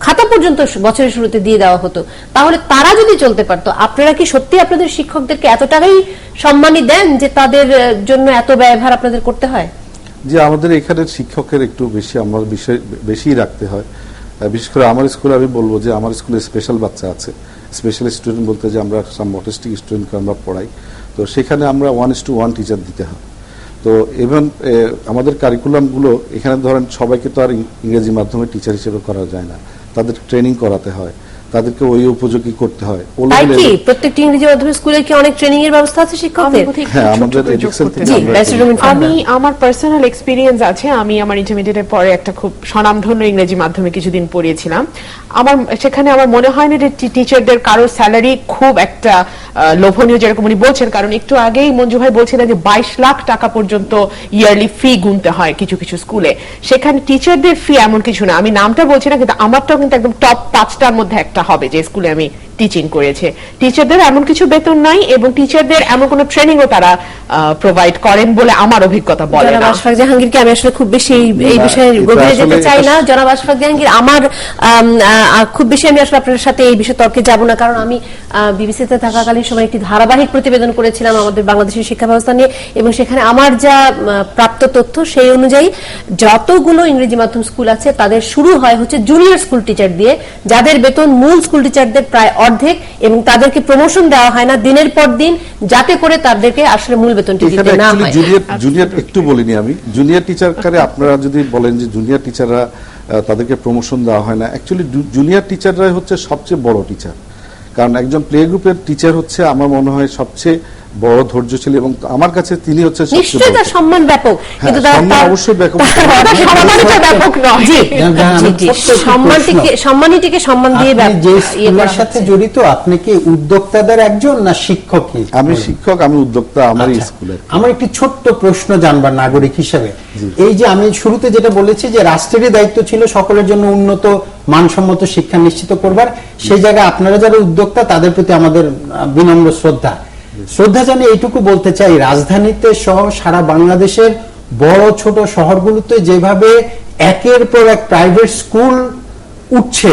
খাতা পর্যন্ত বছরের শুরুতে দিয়ে দেওয়া হতো। তাহলে তারা যদি চলতে পারতো, আপনারা কি সত্যি আপনাদের শিক্ষকদেরকে এতটাই সম্মানই দেন যে তাদের জন্য এত ব্যয়ভার আপনাদের করতে হয়? যে আমাদের এখানের শিক্ষকের একটু বেশি আমার বিষয় বেশি রাখতে হয়। বিশেষ করে আমার স্কুলে আমি বলবো যে আমার স্কুলে স্পেশাল বাচ্চা আছে, স্পেশাল স্টুডেন্ট বলতে যে আমরা অটিস্টিক স্টুডেন্টকে আমরা পড়াই, তো সেখানে আমরা 1:1 টিচার দিতে হয়। তো ইভেন আমাদের কারিকুলামগুলো এখানে ধরেন সবাইকে তো আর ইংরেজি মাধ্যমে টিচার হিসেবে করা যায় না, তাদের ট্রেনিং করাতে হয়। তাদেরকে ওই উপযোগী করতে হয়। তাই কি প্রত্যেকটি ইংরেজি মাধ্যমের স্কুলে কি অনেক ট্রেনিং এর ব্যবস্থা আছে শিক্ষকদের? হ্যাঁ, আমাদের এডুকেশন থেকে জি, আমরা ব্যারিস্টার রুমিন ফারহানা। আমি আমার পার্সোনাল এক্সপিরিয়েন্স আছে, আমি আমার ইন্টারমিডিয়েটের পরে একটা খুব স্বনামধন্য ইংরেজি মাধ্যমে কিছুদিন পড়িয়েছিলাম। সেখানে আমার মনে হয় না যে টিচারদের কারোর স্যালারি খুব একটা লোভনীয়, যেরকম উনি বলছেন। কারণ একটু আগেই মঞ্জু ভাই বলছিলেন যে 22 লাখ টাকা পর্যন্ত ইয়ারলি ফি গুনতে হয় কিছু কিছু স্কুলে। সেখানে টিচারদের ফি এমন কিছু না, আমি নামটা বলছি না, কিন্তু আমারটাও কিন্তু একদম টপ 5টার মধ্যে একটা হবে যে স্কুলে আমি টিচিং করেছে। টিচারদের এমন কিছু বেতন নাই এবং টিচারদের এমন কোনো ট্রেনিংও তারা প্রোভাইড করেন বলে আমার অভিজ্ঞতা বলে জনাব না। আশফাক জাহাঙ্গীরকে আমি আসলে খুব বেশি এই বিষয়ে গভীরে যেতে চাই না। জনাব আশফাক জাহাঙ্গীর, আমার খুব বেশি আমি আসলে আপনার সাথে এই বিষয়ে তর্কে যাব না, কারণ আমি বিবিসিতে থাকাকালীন সময় একটি ধারাবাহিক প্রতিবেদন করেছিলাম আমাদের বাংলাদেশের শিক্ষা ব্যবস্থা নিয়ে, এবং সেখানে আমার যা প্রাপ্ত তথ্য সেই অনুযায়ী যতগুলো ইংরেজি মাধ্যম স্কুল আছে তাদের শুরু হয় হচ্ছে জুনিয়র স্কুল টিচার দিয়ে, যাদের বেতন মূল স্কুল টিচারদের প্রায় অর্ধেক, এবং তাদেরকে প্রমোশন দেওয়া হয় না দিনের পর দিন, যাতে করে তাদেরকে আসলে মূল বেতনটি দিতে না হয়। জুনিয়র একটু বলিনি আমি, জুনিয়র টিচারকে আপনারা যদি বলেন যে জুনিয়র টিচাররা তাদেরকে প্রমোশন দেওয়া হয় না, অ্যাকচুয়ালি জুনিয়র টিচাররাই হচ্ছে সবচেয়ে বড় টিচার। কারণ একজন প্লে গ্রুপের টিচার হচ্ছে আমার মনে হয় সবচেয়ে বড় ধৈর্যশীল, এবং আমার কাছে তিনি হচ্ছে নিশ্চয়ই তার সম্মান ব্যাপক, কিন্তু অবশ্যই ব্যাপক নয়। সম্মানিটিকে সম্মান দিয়ে যে স্কুলের সাথে জড়িত, আপনি কি উদ্যোক্তাদের একজন না শিক্ষক? আমি শিক্ষক, আমি উদ্যোক্তা আমার স্কুলে। আমার একটি ছোট্ট প্রশ্ন জানবার নাগরিক হিসেবে, এই যে আমি শুরুতে যেটা বলেছি যে রাষ্ট্রেরই দায়িত্ব ছিল সকলের জন্য উন্নত মানসম্মত শিক্ষা নিশ্চিত করবার, সেই জায়গায় আপনারা যারা উদ্যোক্তা তাদের প্রতি আমাদের বিনম্র শ্রদ্ধা জানিয়ে এইটুকু বলতে চাই, রাজধানীতে সহ সারা বাংলাদেশের বড় ছোট শহরগুলোতে যেভাবে একের পর এক প্রাইভেট স্কুল উঠছে,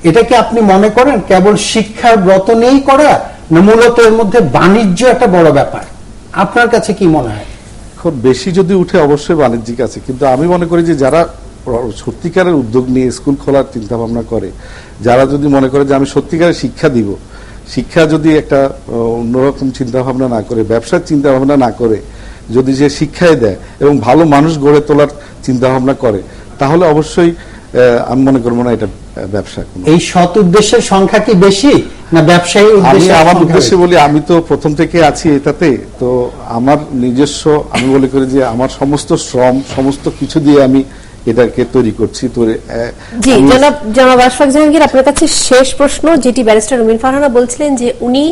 এটা কি আপনি মনে করেন কেবল শিক্ষার ব্রত নেই করা, না মূলত এর মধ্যে বাণিজ্য একটা বড় ব্যাপার? আপনার কাছে কি মনে হয়? খুব বেশি যদি উঠে অবশ্যই বাণিজ্যিক আছে, কিন্তু আমি মনে করি যে যারা সত্যিকারের উদ্যোগ নিয়ে স্কুল খোলার চিন্তা ভাবনা করে, যারা যদি মনে করে যে আমি সত্যিকারের শিক্ষা দিব, শিক্ষা যদি একটা অন্যরকম চিন্তা ভাবনা না করে, ব্যবসার চিন্তা ভাবনা না করে, যদি যে শিক্ষায় দেয় এবং ভালো মানুষ গড়ে তোলার চিন্তা ভাবনা করে, তাহলে অবশ্যই আমি মনে করবো না এটা ব্যবসা। এই সৎ উদ্দেশ্যের সংখ্যা কি বেশি না ব্যবসায়ী উদ্দেশ্যে? আমার উদ্দেশ্যে বলি, আমি তো প্রথম থেকে আছি এটাতে, তো আমার নিজস্ব, আমি মনে করি যে আমার সমস্ত শ্রম সমস্ত কিছু দিয়ে আমি এটাকে তৈরি করছি। জি, জনাব আশফাক জাহাঙ্গীর, আপনার কাছে শেষ প্রশ্ন, যেটি ব্যারিস্টার রুমিন ফারহানা বলছিলেন যে উনি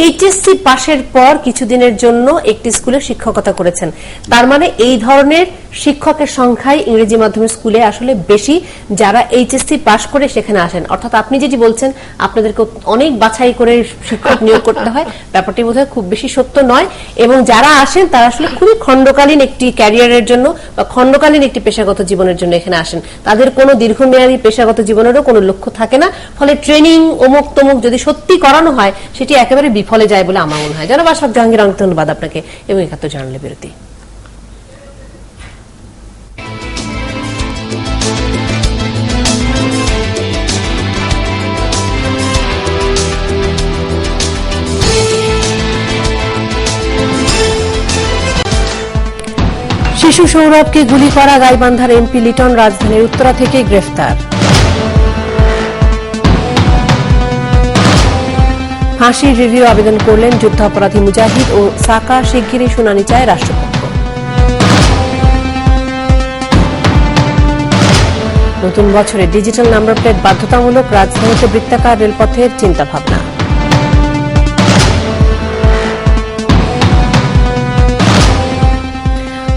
এইচএসসি পাশের পর কিছুদিনের জন্য একটি স্কুলে শিক্ষকতা করেছেন, তার মানে এই ধরনের শিক্ষকের সংখ্যাই ইংরেজি মাধ্যমের স্কুলে আসলে বেশি, যারা এইচএসসি পাশ করে সেখানে আসেন। অর্থাৎ আপনি যেটি বলছেন আপনাদেরকে অনেক বাছাই করে শিক্ষক নিয়োগ করতে হয়, ব্যাপারটি বোধহয় খুব বেশি সত্য নয়, এবং যারা আসেন তারা আসলে খুবই খণ্ডকালীন একটি ক্যারিয়ারের জন্য বা খণ্ডকালীন একটি পেশাগত জীবনের জন্য এখানে আসেন, তাদের কোনো দীর্ঘমেয়াদী পেশাগত জীবনেরও কোনো লক্ষ্য থাকে না, ফলে ট্রেনিং অমুক তমুক যদি সত্যি করানো হয় সেটি একেবারে বিফলে যায় বলে আমার মনে হয়। জনাব আশফাক জাহাঙ্গীর, অনেক ধন্যবাদ আপনাকে, এবং ৭১ জানালে বিরতি। শিশু সৌরভকে গুলি করা গাইবান্ধার এমপি লিটন রাজধানীর উত্তরা থেকে গ্রেফতার। ফাঁসির রিভিউ আবেদন করলেন যুদ্ধাপরাধী মুজাহিদ ও সাকা, শিগগিরই শুনানি চায় রাষ্ট্রপক্ষ। নতুন বছরে ডিজিটাল নাম্বার প্লেট বাধ্যতামূলক, রাজধানীতে বৃত্তাকার রেলপথের চিন্তাভাবনা।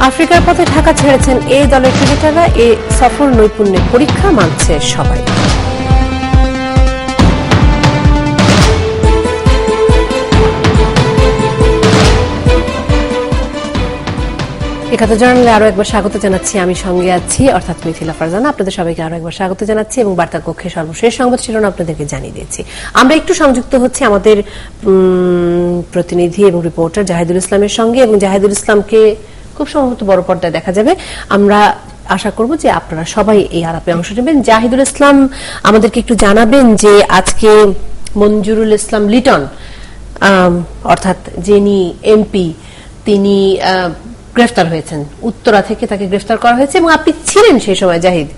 আফ্রিকার পথে ঢাকা ছেড়েছেন এ দলের ক্রিকেটাররা, এ সফর নৈপুণ্যের পরীক্ষা মানছে সবাই। একাত্তর জানালে আরো একবার স্বাগত জানাচ্ছি, আমি সঙ্গে আছি অর্থাৎ মিথিলা ফারজানা। আপনাদের সবাইকে আরো একবার স্বাগত জানাচ্ছি এবং বার্তা কক্ষে সর্বশেষ সংবাদ শিরোনাম আপনাদেরকে জানিয়ে দিয়েছি। আমরা একটু সংযুক্ত হচ্ছি আমাদের প্রতিনিধি এবং রিপোর্টার জাহিদুল ইসলামের সঙ্গে, এবং জাহিদুল ইসলামকে খুব সম্ভবত বড় পর্দায় দেখা যাবে। আমরা আশা করব যে আপনারা সবাই এই আলাপে অংশ নেবেন। জাহিদুল ইসলাম, আমাদেরকে একটু জানাবেন যে আজকে মঞ্জুরুল ইসলাম লিটন অর্থাৎ যিনি এমপি, তিনি গ্রেফতার হয়েছেন উত্তরা থেকে, তাকে গ্রেফতার করা হয়েছে, এবং আপনি ছিলেন সেই সময় জাহিদ।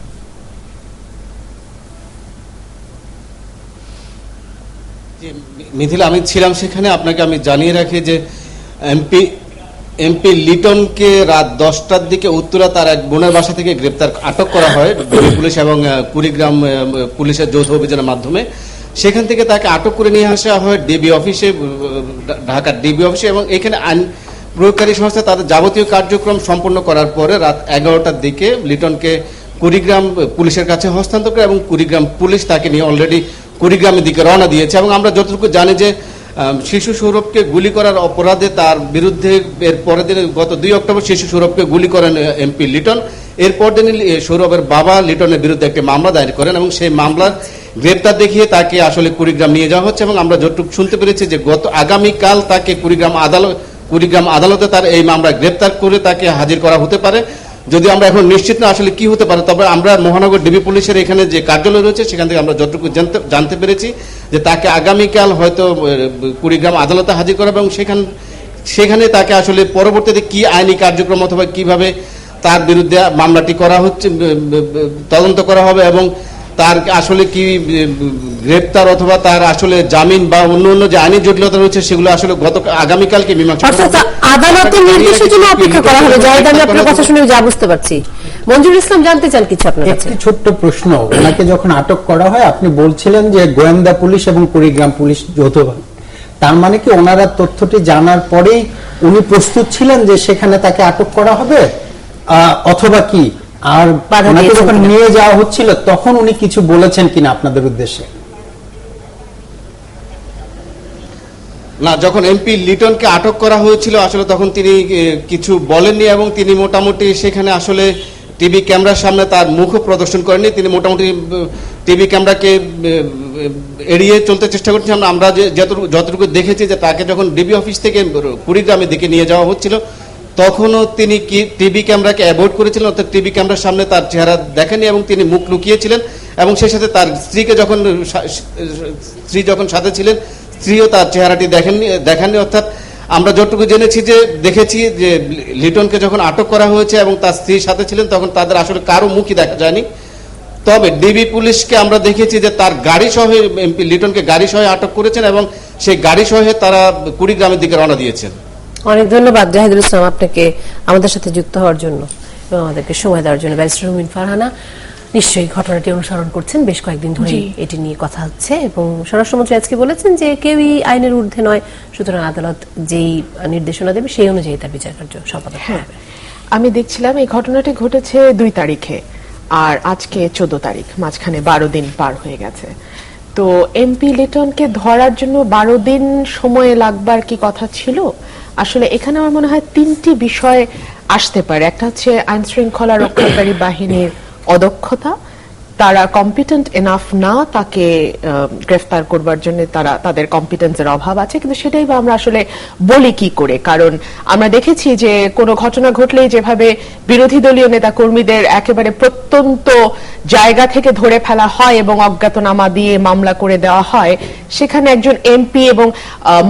মিথিলা, আমি ছিলাম সেখানে। আপনাকে আমি জানিয়ে রাখি যে এমপি লিটনকে রাত 10টার দিকে উত্তরা তার এক বোনের বাসা থেকে আটক করা হয় পুলিশ এবং কুড়িগ্রাম পুলিশের যৌথ অভিযানের মাধ্যমে। সেখান থেকে তাকে আটক করে নিয়ে আসা হয় ডিবি অফিসে, ঢাকার ডিবি অফিসে, এবং এখানে আইন প্রয়োগকারী সংস্থা তাদের যাবতীয় কার্যক্রম সম্পন্ন করার পরে রাত 11টার দিকে লিটনকে কুড়িগ্রাম পুলিশের কাছে হস্তান্তর করে এবং কুড়িগ্রাম পুলিশ তাকে নিয়ে অলরেডি কুড়িগ্রামের দিকে রওনা দিয়েছে। এবং আমরা যতটুকু জানি যে শিশু সৌরভকে গুলি করার অপরাধে তার বিরুদ্ধে এর পরের দিনে গত 2 অক্টোবর শিশু সৌরভকে গুলি করেন এমপি লিটন। এরপর দিন সৌরভের বাবা লিটনের বিরুদ্ধে একটি মামলা দায়ের করেন এবং সেই মামলার গ্রেপ্তার দেখিয়ে তাকে আসলে কুড়িগ্রাম নিয়ে যাওয়া হচ্ছে। এবং আমরা যতটুকু শুনতে পেরেছি যে আগামীকাল তাকে কুড়িগ্রাম আদালতে তার এই মামলা গ্রেপ্তার করে তাকে হাজির করা হতে পারে। যদি আমরা এখন নিশ্চিত না আসলে কি হতে পারে, তবে আমরা মহানগর ডিবি পুলিশের এখানে যে কার্যালয় রয়েছে সেখান থেকে আমরা যতটুকু জানতে পেরেছি যে তাকে আগামীকাল হয়তো কুড়িগ্রাম আদালতে হাজির করা এবং সেখানে তাকে আসলে পরবর্তীতে কি আইনি কার্যক্রম অথবা কিভাবে তার বিরুদ্ধে মামলাটি করা হচ্ছে তদন্ত করা হবে এবং তার আসলে কি গ্রেপ্তার অথবা তার আসলে জামিন বা অন্য যে আইনি জটিলতা রয়েছে সেগুলো আসলে আগামীকালকে মীমাংসা আদালতের নির্দেশের জন্য অপেক্ষা করা হবে। জাহিদ, আমি আপনার কথা শুনে যা বুঝতে পারছি। মঞ্জুরুল ইসলাম জানতে চান কিছু আপনার কাছে। একটি ছোট্ট প্রশ্ন, ওনাকে যখন আটক করা হয় আপনি বলছিলেন যে গোয়েন্দা পুলিশ এবং কুড়িগ্রাম পুলিশ যৌথভাবে, তার মানে কি ওনারা তথ্যটি জানার পরেই উনি প্রস্তুত ছিলেন যে সেখানে তাকে আটক করা হবে, অথবা কি আর ওনাকে যখন নিয়ে যাওয়া হচ্ছিল তখন উনি কিছু বলেছেন কিনা আপনাদের উদ্দেশ্যে? না, যখন এমপি লিটনকে আটক করা হয়েছিল আসলে তখন তিনি কিছু বলেননি এবং তিনি মোটামুটি সেখানে আসলে টিভি ক্যামেরার সামনে তার মুখও প্রদর্শন করেননি। তিনি মোটামুটি টিভি ক্যামেরাকে এড়িয়ে চলতে চেষ্টা করছেন। আমরা যতটুকু দেখেছি যে তাকে যখন ডিবি অফিস থেকে কুড়িগ্রামের দিকে নিয়ে যাওয়া হচ্ছিল তখনও তিনি কি টিভি ক্যামেরাকে অ্যাভয়েড করেছিলেন, অর্থাৎ টিভি ক্যামেরার সামনে তার চেহারা দেখেনি এবং তিনি মুখ লুকিয়েছিলেন। এবং সেই সাথে তার স্ত্রী যখন সাথে ছিলেন স্ত্রীও তার চেহারাটি দেখেননি। অর্থাৎ আমরা যতটুকু দেখেছি যে লিটনকে যখন আটক করা হয়েছে এবং তার স্ত্রীর সাথে ছিলেন তখন তাদের আসলে কারো মুখই দেখা যায়নি। তবে ডিবি পুলিশকে আমরা দেখেছি যে তার গাড়ি সহ এমপি লিটনকে গাড়ি সহ আটক করেছেন এবং সেই গাড়ি সহ তারা কুড়িগ্রামের দিকে রওনা দিয়েছেন। অনেক ধন্যবাদ জাহিদুল ইসলাম আপনাকে আমাদের সাথে যুক্ত হওয়ার জন্য এবং আমাদেরকে সময় দেওয়ার জন্য। ব্যারিস্টার রুমিন ফারহানা নিশ্চয়ই ঘটনাটি অনুসরণ করছেন, বেশ কয়েকদিন ধরে এটি নিয়ে কথা হচ্ছে এবং স্বরাষ্ট্রমন্ত্রী আজকে বলেছেন যে কেউই আইনের ঊর্ধ্বে নয়, সুতরাং আদালত যেই নির্দেশনা দেবে সেই অনুযায়ী তার বিচার কার্য সম্পাদন হবে। আমি দেখছিলাম এই ঘটনাটি ঘটেছে 2 তারিখে আর আজকে 14 তারিখ, মাঝখানে 12 দিন পার হয়ে গেছে। তো এমপি লিটনকে ধরার জন্য 12 দিন সময় লাগবার কি কথা ছিল? আসলে এখানে আমার মনে হয় 3টি বিষয় আসতে পারে। একটা হচ্ছে আইন শৃঙ্খলা রক্ষাকারী বাহিনীর অদক্ষতা, তারা কম্পিটেন্ট এনাফ না তাকে গ্রেফতার করবার জন্য, তাদের কম্পিটেন্সের অভাব আছে। কিন্তু সেটাই বা আমরা আসলে বলি কি করে, কারণ আমরা দেখেছি যে কোনো ঘটনা ঘটলেই যেভাবে বিরোধী দলীয় নেতা কর্মীদের একেবারে প্রত্যন্ত জায়গা থেকে ধরে ফেলা হয় এবং অজ্ঞাতনামা দিয়ে মামলা করে দেওয়া হয়, সেখানে একজন এমপি এবং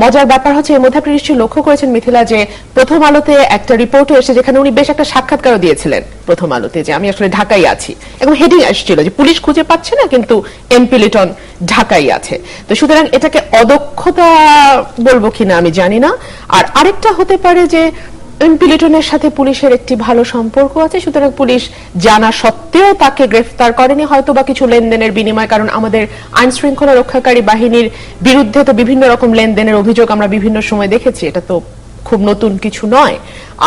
মজার ব্যাপার হচ্ছে এর মধ্যে আপনি নিশ্চয়ই লক্ষ্য করেছেন মিথিলা যে প্রথম আলোতে একটা রিপোর্টও এসেছে যেখানে উনি বেশ একটা সাক্ষাৎকারও দিয়েছিলেন প্রথম আলোতে যে আমি আসলে ঢাকায় আছি, এবং হেডিং আসছিল যে পুলিশ খুঁজে পাচ্ছে না কিন্তু এমপি লিটন ঢাকায় আছে। তো সুতরাং এটাকে অদক্ষতা বলবো কিনা আমি জানি না। আর আরেকটা হতে পারে যে এমপি লিটনের সাথে পুলিশের একটি ভালো সম্পর্ক আছে, সুতরাং পুলিশ জানা সত্ত্বেও তাকে গ্রেফতার করেনি, হয়তো বা কিছু লেনদেনের বিনিময়। কারণ আমাদের আইন শৃঙ্খলা রক্ষাকারী বাহিনীর বিরুদ্ধে তো বিভিন্ন রকম লেনদেনের অভিযোগ আমরা বিভিন্ন সময় দেখেছি, এটা তো খুব নতুন কিছু নয়।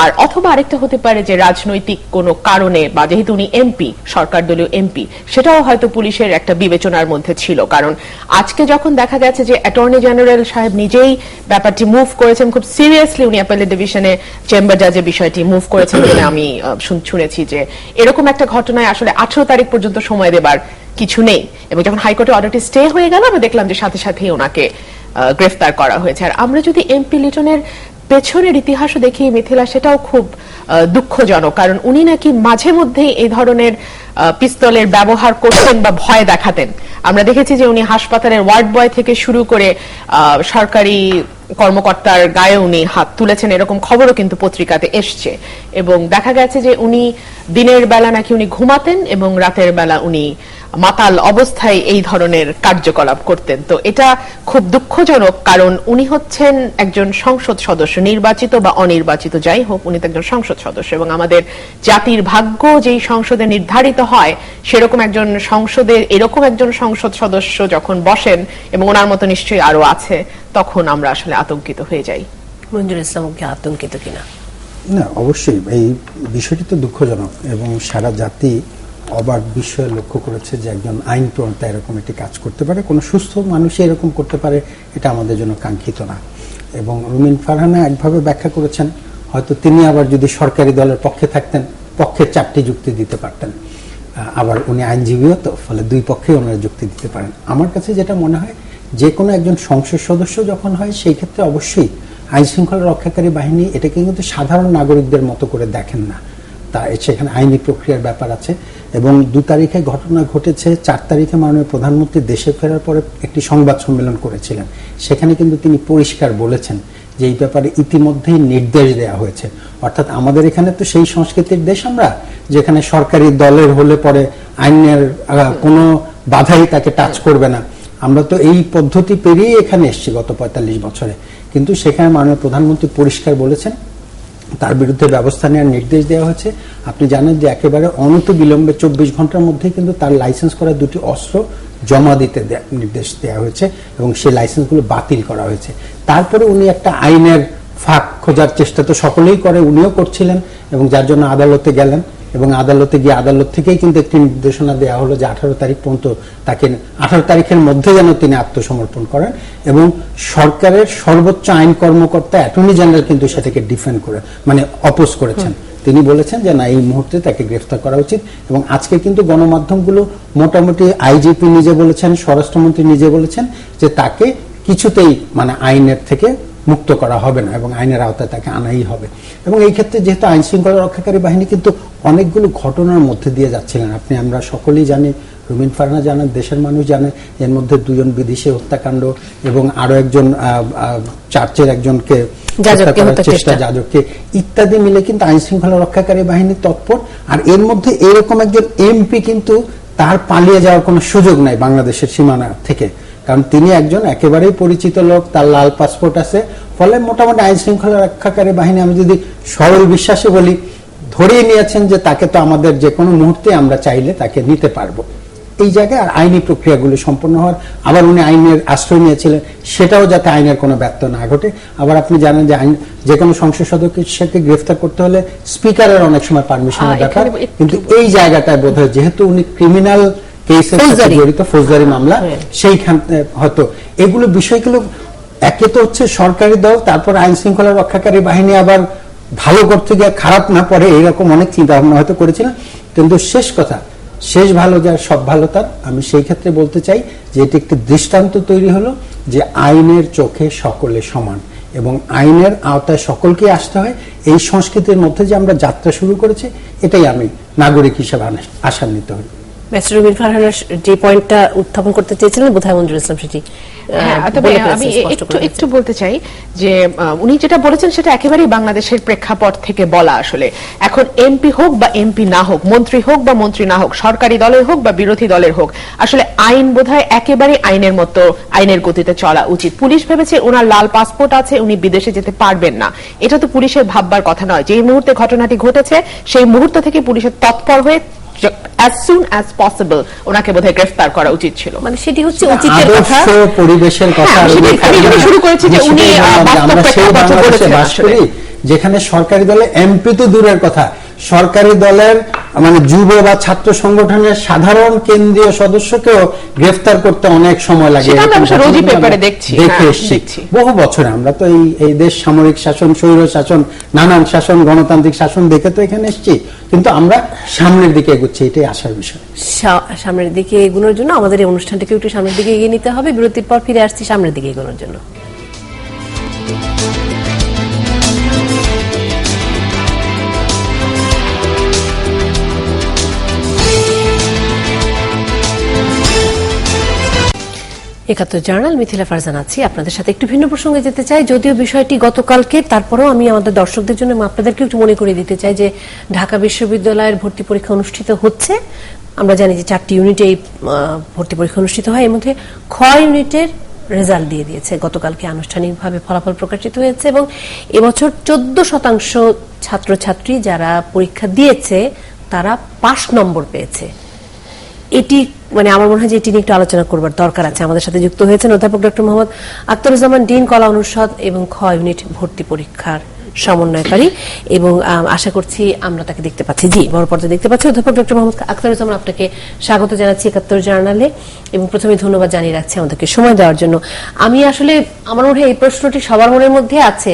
আর অথবা আরেকটা হতে পারে যে রাজনৈতিক কোনো কারণে, বা যেহেতু উনি এমপি, সরকার দলীয় এমপি, সেটাও হয়তো পুলিশের একটা বিবেচনার মধ্যে ছিল। কারণ আজকে যখন দেখা গেছে যে অ্যাটর্নি জেনারেল সাহেব নিজেই ব্যাপারটি মুভ করেছেন খুব সিরিয়াসলি, উনি অ্যাপেলেট ডিভিশনে চেম্বার জাজে বিষয়টি মুভ করেছেন বলে আমি শুনেছি যে এরকম একটা ঘটনায় আসলে 18 তারিখ পর্যন্ত সময় দেবার কিছু নেই। এবং যখন হাইকোর্টে অর্ডারটি স্টে হয়ে গেল আমরা দেখলাম যে সাথে সাথেই ওনাকে গ্রেফতার করা হয়েছে। আর আমরা যদি এমপি লিটনের পেছনের ইতিহাসও দেখি মিথিলা, সেটাও খুব দুঃখজনক, কারণ উনি নাকি মাঝে মধ্যেই এই ধরনের পিস্তলের ব্যবহার করতেন বা ভয় দেখাতেন। আমরা দেখেছি যে উনি হাসপাতালের ওয়ার্ড বয় থেকে শুরু করে সরকারি কর্মকর্তার গায়ে উনি হাত তুলেছেন, এরকম খবরও কিন্তু পত্রিকাতে এসছে। এবং দেখা গেছে যে উনি দিনের বেলা নাকি উনি ঘুমাতেন এবং রাতের বেলা উনি মাতাল অবস্থায় এই ধরনের কার্যকলাপ করতেন। তো এটা খুব দুঃখজনক, কারণ উনি হচ্ছেন একজন সংসদ সদস্য, নির্বাচিত বা অনির্বাচিত যাই হোক, উনি তো একজন সংসদ সদস্য, এবং আমাদের জাতির ভাগ্য যেই সংসদে নির্ধারিত হয় সেরকম একজন সংসদের এরকম একজন সংসদ সদস্য যখন বসেন, এবং ওনার মতো নিশ্চয়ই আরো আছে, তখন আমরা আসলে আতঙ্কিত হয়ে যাই। মঞ্জুর ইসলাম কি আতঙ্কিত কিনা? না, অবশ্যই এই বিষয়টি তো দুঃখজনক, এবং সারা জাতি অবাক বিস্ময়ে লক্ষ্য করেছে যে একজন আইন প্রণেতা এরকম একটি কাজ করতে পারে, কোনো সুস্থ মানুষই এরকম করতে পারে, এটা আমাদের জন্য কাঙ্ক্ষিত না। এবং রুমিন ফারহানা একভাবে ব্যাখ্যা করেছেন, হয়তো তিনি আবার যদি সরকারি দলের পক্ষে থাকতেন পক্ষের 4টি যুক্তি দিতে পারতেন, আবার উনি আইনজীবীও তো, ফলে দুই পক্ষেই ওনারা যুক্তি দিতে পারেন। আমার কাছে যেটা মনে হয়, যে কোনো একজন সংসদ সদস্য যখন হয় সেই ক্ষেত্রে অবশ্যই আইন শৃঙ্খলা রক্ষাকারী বাহিনী এটাকে কিন্তু সাধারণ নাগরিকদের মতো করে দেখেন না, তা সেখানে আইনি প্রক্রিয়ার ব্যাপার আছে। এবং 2 তারিখে ঘটনা ঘটেছে, 4 তারিখে মাননীয় প্রধানমন্ত্রী দেশে ফেরার পরে একটি সংবাদ সম্মেলন করেছিলেন, সেখানে কিন্তু তিনি পরিষ্কার বলেছেন যে এই ব্যাপারে ইতিমধ্যেই নির্দেশ দেওয়া হয়েছে। অর্থাৎ আমাদের এখানে তো সেই সংস্কৃতির দেশ আমরা, যেখানে সরকারি দলের হলে পরে আইনের কোনো বাধাই তাকে টাচ করবে না। আমরা তো এই পদ্ধতি পেরিয়ে এখানে এসেছি গত 45 বছরে, কিন্তু সেখানে মাননীয় প্রধানমন্ত্রী পরিষ্কার বলেছেন তার বিরুদ্ধে ব্যবস্থা নেওয়ার নির্দেশ দেওয়া হয়েছে। আপনি জানেন যে একেবারে অনতি বিলম্বে 24 ঘন্টার মধ্যে কিন্তু তার লাইসেন্স করা 2টি অস্ত্র জমা দিতে নির্দেশ দেওয়া হয়েছে, এবং সেই লাইসেন্সগুলো বাতিল করা হয়েছে। তারপরে উনি একটা আইনের ফাঁক খোঁজার চেষ্টা তো সকলেই করে, উনিও করছিলেন, এবং যার জন্য আদালতে গেলেন, এবং আদালতে গিয়ে আদালত থেকেই কিন্তু একটি নির্দেশনা দেওয়া হলো যে 18 তারিখ পর্যন্ত তাকে 18 তারিখের মধ্যে যেন তিনি আত্মসমর্পণ করেন। এবং সরকারের সর্বোচ্চ আইন কর্মকর্তা অ্যাটর্নি জেনারেল কিন্তু সেটাকে ডিফেন্ড করে অপোজ করেছেন। তিনি বলেছেন যে না, এই মুহূর্তে তাকে গ্রেফতার করা উচিত। এবং আজকে কিন্তু গণমাধ্যমগুলো মোটামুটি আইজিপি নিজে বলেছেন, স্বরাষ্ট্রমন্ত্রী নিজে বলেছেন যে তাকে কিছুতেই আইনের থেকে মুক্ত করা হবে না, এবং আইনের আওতায় তাকে আনাই হবে। এবং এই ক্ষেত্রে যেহেতু আইন শৃঙ্খলা রক্ষাকারী বাহিনী কিন্তু অনেকগুলো ঘটনার মধ্যে দিয়ে যাচ্ছিলেন, আমরা সকলেই জানি, রুমিন ফারহানা জানেন, দেশের মানুষ জানে, এর মধ্যে 2 জন বিদেশি হত্যাকাণ্ড, এবং আরো একজন চার্চের একজনকে যাজককে ইত্যাদি মিলে কিন্তু আইন শৃঙ্খলা রক্ষাকারী বাহিনী তৎপর। আর এর মধ্যে এরকম একজন এমপি কিন্তু তার পালিয়ে যাওয়ার কোনো সুযোগ নাই বাংলাদেশের সীমানা থেকে, কারণ তিনি একজন একেবারেই পরিচিত লোক, তার লাল পাসপোর্ট আছে। ফলে মোটামুটি আইন শৃঙ্খলা রক্ষাকারী বাহিনী, আমি যদি সরল বিশ্বাসে বলি, ধরেই নিয়েছেন যে তাকে তো আমাদের যে কোনো মুহূর্তে আমরা চাইলে তাকে নিতে পারবো। এই জায়গায় আর আইনি প্রক্রিয়াগুলো সম্পন্ন হওয়ার, আবার উনি আইনের আশ্রয় নিয়েছিলেন, সেটাও যাতে আইনের কোনো ব্যর্থ না ঘটে। আবার আপনি জানেন যে আইন যে কোনো সংসদ সদস্যকে গ্রেফতার করতে হলে স্পিকারের অনেক সময় পারমিশনের ব্যাপার, কিন্তু এই জায়গাটায় বোধহয় যেহেতু উনি ক্রিমিনাল কেসের সাথে জড়িত, ফৌজদারি মামলা, সেইখানে হয়তো এগুলো বিষয়গুলো একে তো হচ্ছে সরকারি দল, তারপর আইন শৃঙ্খলা রক্ষাকারী বাহিনী আবার ভালো করতে গিয়ে খারাপ না পড়ে, এইরকম অনেক চিন্তা ভাবনা হয়তো করেছিলেন। কিন্তু শেষ কথা, শেষ ভালো যার সব ভালো তার, আমি সেই ক্ষেত্রে বলতে চাই যে এটি একটি দৃষ্টান্ত তৈরি হলো যে আইনের চোখে সকলে সমান, এবং আইনের আওতায় সকলকে আসতে হয়। এই সংস্কৃতির মধ্যে যে আমরা যাত্রা শুরু করেছি, এটাই আমি নাগরিক হিসেবে আশান্বিত হই। মিস্টার রুমিন ফারহানা যে পয়েন্টটা উত্থাপন করতে চেয়েছিলেন, বোধহয় মঞ্জুর ইসলাম সেটি তবে আমি একটু বলতে চাই যে উনি যেটা বলেছেন সেটা একেবারেই বাংলাদেশের প্রেক্ষাপট থেকে বলা। আসলে এখন এমপি হোক বা এমপি না হোক, মন্ত্রী হোক বা মন্ত্রী না হোক, সরকারি দলের হোক বা বিরোধী দলের হোক, আসলে আইন বোধহয় একেবারে আইনের মতো আইনের গতিতে চলা উচিত। পুলিশ ভেবেছে ওনার লাল পাসপোর্ট আছে, উনি বিদেশে যেতে পারবেন না, এটা তো পুলিশের ভাববার কথা নয়। যে মুহূর্তে ঘটনাটি ঘটেছে সেই মুহূর্ত থেকে পুলিশের তৎপর হয়ে as soon as possible ওনাকে বোধহয় গ্রেফতার করা উচিত ছিল। সেটি হচ্ছে উচিতের কথা, পরিবেশের কথা। আমি শুরু করেছি যে উনি বাস্তব প্রেক্ষাপট বলেছেন যেখানে সরকারি দলে এমপি তো দূরের কথা, সরকারি দলের যুব বা ছাত্র সংগঠনের সাধারণ কেন্দ্রীয় সদস্যকেও গ্রেফতার করতে অনেক সময় লাগে, দেখে এসেছি বহু বছরে। আমরা তো এই দেশ সামরিক শাসন, স্বৈর শাসন, নানান শাসন, গণতান্ত্রিক শাসন দেখে তো এখানে এসেছি, কিন্তু আমরা সামনের দিকে এগোচ্ছি, এটাই আসার বিষয়। সামনের দিকে এগোনোর জন্য আমাদের এই অনুষ্ঠানটাকে একটু সামনের দিকে এগিয়ে নিতে হবে। বিরতির পর ফিরে আসছি সামনের দিকে এগোনোর জন্য। একাত্তর জার্নাল, মিথিলা ফারজানা আছি আপনাদের সাথে। একটু ভিন্ন প্রসঙ্গে যেতে চাই, যদিও বিষয়টি গতকালকে, তারপরেও আমি আমাদের দর্শকদের জন্য আপনাদেরকে একটু মনে করে দিতে চাই যে ঢাকা বিশ্ববিদ্যালয়ের ভর্তি পরীক্ষা অনুষ্ঠিত হচ্ছে। আমরা জানি যে 4টি ইউনিটে এই ভর্তি পরীক্ষা অনুষ্ঠিত হয়। এর মধ্যে খ ইউনিটের রেজাল্ট দিয়ে দিয়েছে, গতকালকে আনুষ্ঠানিকভাবে ফলাফল প্রকাশিত হয়েছে এবং এবছর 14% ছাত্রছাত্রী যারা পরীক্ষা দিয়েছে তারা পাস নম্বর পেয়েছে। এটি মানে আমার মনে হয় যে এটি নিয়ে একটু আলোচনা করবার দরকার আছে। আমাদের সাথে যুক্ত হয়েছেন অধ্যাপক ডক্টর মোহাম্মদ আখতারুজ্জামান, ডিন, কলা অনুষদ এবং খ ইউনিট ভর্তি পরীক্ষার সমন্বয়কারী, এবং আশা করছি আমরা তাকে দেখতে পাচ্ছি, জি বড় পর্দায় দেখতে পাচ্ছি। অধ্যাপক ডক্টর মোহাম্মদ আখতারুজ্জামান, আপনাকে স্বাগত জানাচ্ছি একাত্তর জার্নালে, এবং প্রথমে ধন্যবাদ জানিয়ে রাখছি আমাদেরকে সময় দেওয়ার জন্য। আমি আসলে আমার মনে হয় এই প্রশ্নটি সবার মনের মধ্যে আছে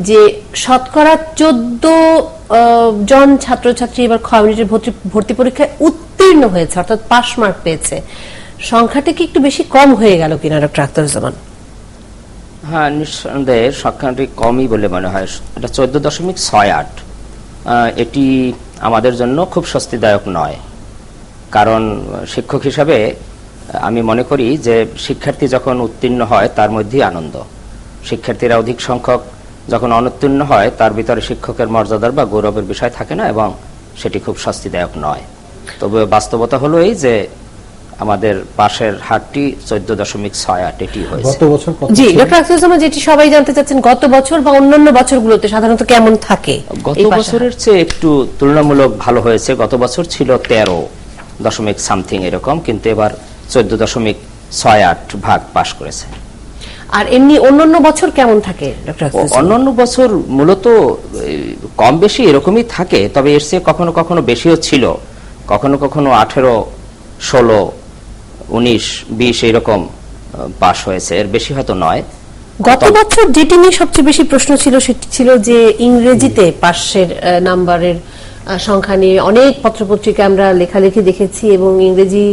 যে শতকরা 14 জন ছাত্রছাত্রী এবার খ ইউনিটের ভর্তি পরীক্ষায় উত্তীর্ণ হয়েছে, অর্থাৎ পাস মার্ক পেয়েছে। সংখ্যাটা কি একটু বেশি কম হয়ে গেল কিনা ডক্টর আখতারুজ্জামান? হ্যাঁ, নিঃসন্দেহে সংখ্যাটি কমই বলে মনে হয়। এটা 14.68। এটি আমাদের জন্য খুব স্বস্তিদায়ক নয়, কারণ শিক্ষক হিসাবে আমি মনে করি যে শিক্ষার্থী যখন উত্তীর্ণ হয় তার মধ্যেই আনন্দ। শিক্ষার্থীরা অধিক সংখ্যক যখন অনুত্তীর্ণ হয় তার ভিতরে শিক্ষকের মর্যাদার বা গৌরবের বিষয় থাকে না, এবং সেটি খুব স্বস্তিদায়ক নয়। তবে বাস্তবতা হলো এই যে আমাদের পাশের হারটি 14.68 এটি হয়েছে গত বছর। জি ডক্টর আখতারুজ্জামান, যেটি সবাই জানতে চাচ্ছেন গত বছর বা অন্যান্য বছরগুলোতে সাধারণত কেমন থাকে? গত বছরের চেয়ে একটু তুলনামূলক ভালো হয়েছে। গত বছর ছিল 13 সামথিং এরকম, কিন্তু এবার 14.68 পাস করেছে। আর এমনি অন্যান্য বছর কেমন থাকে ডক্টর আখতারুজ্জামান? অন্যান্য বছর মূলত কম বেশি এরকমই থাকে, তবে এর চেয়ে কখনো কখনো বেশিও ছিল, কখনো কখনো 18, 16, 19, 20 এইরকম পাস হয়েছে, এর বেশি হয়তো নয়। গত বছর যেটি নিয়ে সবচেয়ে বেশি প্রশ্ন ছিল সেটি ছিল যে ইংরেজিতে পাশের নাম্বারের সংখ্যা নিয়ে অনেক পত্রপত্রিকা আমরা লেখালেখি দেখেছি, এবং ইংরেজি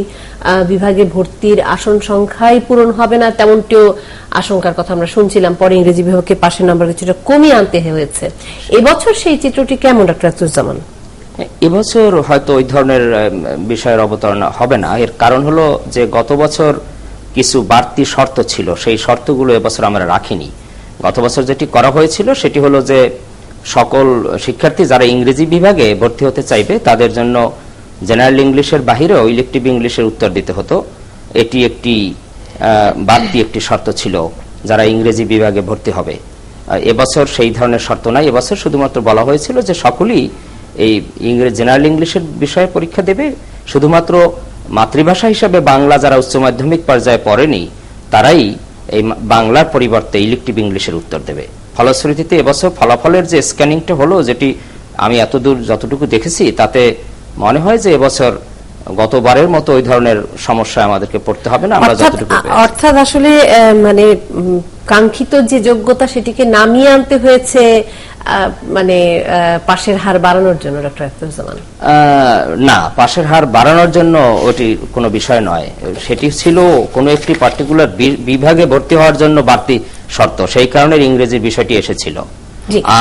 বিভাগে ভর্তির আসন সংখ্যাই পূরণ হবে না তেমনটিও আশঙ্কার কথা আমরা শুনছিলাম। পরে ইংরেজি বিভাগকে পাশের নাম্বার কিছুটা কমিয়ে আনতে হয়েছে। এবছর সেই চিত্রটি কেমন ডক্টর আখতারুজ্জামান? এবছর হয়তো ওই ধরনের বিষয়ের অবতারণা হবে না। এর কারণ হলো যে গত বছর কিছু বাড়তি শর্ত ছিল, সেই শর্তগুলো এবছর আমরা রাখিনি। গত বছর যেটি করা হয়েছিল সেটি হলো যে সকল শিক্ষার্থী যারা ইংরেজি বিভাগে ভর্তি হতে চাইবে তাদের জন্য জেনারেল ইংলিশের বাহিরেও ইলেকটিভ ইংলিশের উত্তর দিতে হতো। এটি একটি বাড়তি একটি শর্ত ছিল যারা ইংরেজি বিভাগে ভর্তি হবে। এবছর সেই ধরনের শর্ত নাই। এবছর শুধুমাত্র বলা হয়েছিল যে সকলেই এই জেনারেল ইংলিশের বিষয়ে পরীক্ষা দেবে, শুধুমাত্র মাতৃভাষা হিসাবে বাংলা যারা উচ্চ মাধ্যমিক পর্যায়ে পড়েনি তারাই এই বাংলার পরিবর্তে ইলেকটিভ ইংলিশের উত্তর দেবে। ফলশ্রুতিতে এবছর ফলাফলের যে স্ক্যানিংটা হলো, যেটি আমি এতদূর যতটুকু দেখেছি তাতে মনে হয় যে এবছর গতবারের মতো ওই ধরনের সমস্যায় আমাদেরকে পড়তে হবে না। আমরা যতটুকু অর্থাৎ আসলে মানে কাঙ্ক্ষিত যে যোগ্যতা সেটিকে নামিয়ে আনতে হয়েছে মানে পাশের হার বাড়ানোর জন্য ডক্টর আখতারুজ্জামান? না, পাশের হার বাড়ানোর জন্য ওটি কোনো বিষয় নয়। সেটি ছিল কোনো একটি পার্টিকুলার বিভাগে ভর্তি হওয়ার জন্য বাড়তি শর্ত, সেই কারণে ইংরেজি বিষয়টি এসেছিল।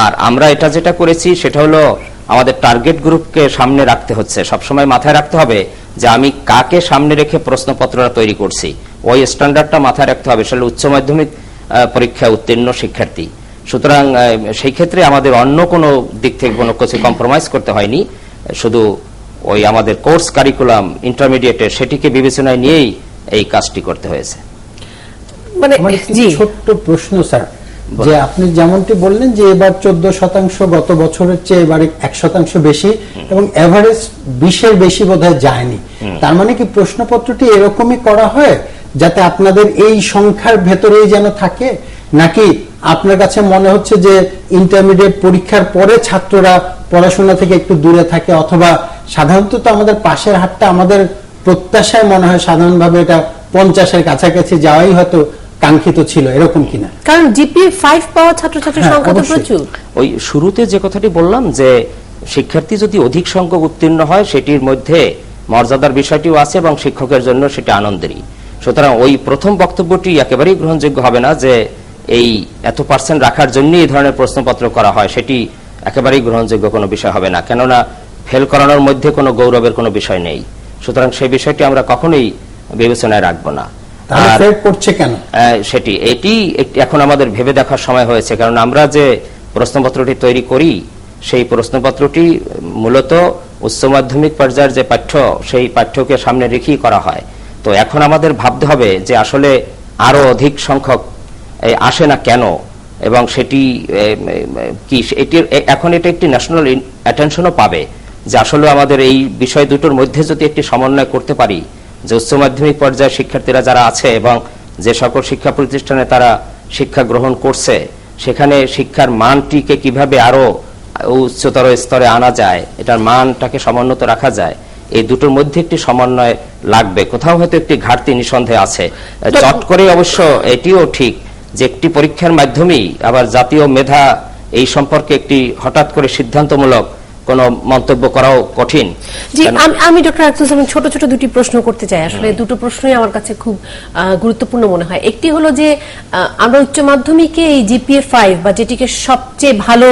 আর আমরা এটা যেটা করেছি সেটা হলো আমাদের টার্গেট গ্রুপকে সামনে রাখতে হচ্ছে, সবসময় মাথায় রাখতে হবে যে আমি কাকে সামনে রেখে প্রশ্নপত্রটা তৈরি করছি, ওই স্ট্যান্ডার্ডটা মাথায় রাখতে হবে। সেটা উচ্চ মাধ্যমিক পরীক্ষায় উত্তীর্ণ শিক্ষার্থী। সুতরাং সেই ক্ষেত্রে আমাদের অন্য কোনো দিক থেকে কোনো কিছু কম্প্রোমাইজ করতে হয়নি, শুধু ওই আমাদের কোর্স কারিকুলাম ইন্টারমিডিয়েটের সেটিকে বিবেচনায় নিয়েই এই কাজটি করতে হয়েছে। মানে ছোট্ট প্রশ্ন স্যার, যে আপনি যেমনটি বললেন যে এবার 14% গত বছরের চেয়ে এবারে 1% বেশি, এবং এভারেজ 20-এর বেশি বোধহয় যায়নি। তার মানে কি প্রশ্নপত্রটি এরকমই করা হয় যাতে আপনাদের এই সংখ্যার ভেতরেই যেন থাকে, নাকি আপনার কাছে মনে হচ্ছে যে ইন্টারমিডিয়েট পরীক্ষার পরে ছাত্ররা পড়াশোনা থেকে একটু দূরে থাকে, অথবা সাধারণত তো আমাদের পাশের হারটা আমাদের প্রত্যাশায় মনে হয় সাধারণভাবে এটা 50-এর কাছাকাছি যাওয়াই হয়তো কাঙ্ক্ষিত ছিল, এরকম কিনা? কারণ জিপিএ 5 পাওয়া ছাত্রছাত্রীর সংখ্যা তো প্রচুর। ওই শুরুতে যে কথাটি বললাম যে শিক্ষার্থী যদি অধিক সংখ্যক উত্তীর্ণ হয় সেটির মধ্যে মর্যাদার বিষয়টিও আছে এবং শিক্ষকের জন্য সেটা আনন্দেরই। সুতরাং ওই প্রথম বক্তব্যটি একেবারেই গ্রহণযোগ্য হবে না যে এই এত % রাখার জন্য এই ধরনের প্রশ্নপত্র করা হয়, সেটি একেবারেই গ্রহণযোগ্য কোনো বিষয় হবে না। কেননা ফেল করানোর মধ্যে কোনো গৌরবের কোনো বিষয় নেই। সুতরাং সেই বিষয়টি আমরা কখনোই বিবেচনায় রাখবো না। সেটি এটি এখন আমাদের ভেবে দেখার সময় হয়েছে, কারণ আমরা যে প্রশ্নপত্রটি তৈরি করি সেই প্রশ্নপত্রটি মূলত উচ্চ মাধ্যমিক পর্যায়ের যে পাঠ্য, সেই পাঠ্যকে সামনে রেখেই করা হয়। তো এখন আমাদের ভাবতে হবে যে আসলে আরো অধিক সংখ্যক আসে না কেন, এবং সেটি কি এটির এখন এটা একটি ন্যাশনাল অ্যাটেনশনও পাবে যে আসলে আমাদের এই বিষয় দুটোর মধ্যে যদি একটি সমন্বয় করতে পারি, যে উচ্চ মাধ্যমিক পর্যায়ের শিক্ষার্থীরা যারা আছে এবং যে সকল শিক্ষা প্রতিষ্ঠানে তারা শিক্ষা গ্রহণ করছে, সেখানে শিক্ষার মানটিকে কিভাবে আরো উচ্চতর স্তরে আনা যায়, এটার মানটাকে সমুন্নত রাখা যায়, এই দুটোর মধ্যে একটি সমন্বয় লাগবে। কোথাও হয়তো একটি ঘাটতি নিঃসন্দেহে আছে। চট করে অবশ্য এটিও ঠিক যে একটি পরীক্ষার মাধ্যমেই আবার জাতীয় মেধা এই সম্পর্কে একটি হঠাৎ করে সিদ্ধান্তমূলক কোনো মন্তব্য করাও কঠিন। জি, আমি ডক্টর আখতারুজ্জামান ছোট ছোট দুটি প্রশ্ন করতে চাই। আসলে দুটো প্রশ্নই আমার কাছে খুব গুরুত্বপূর্ণ মনে হয়। একটি হলো যে আমরা উচ্চ মাধ্যমিকে এই জিপিএ 5 বা যেটিকে সবচেয়ে ভালো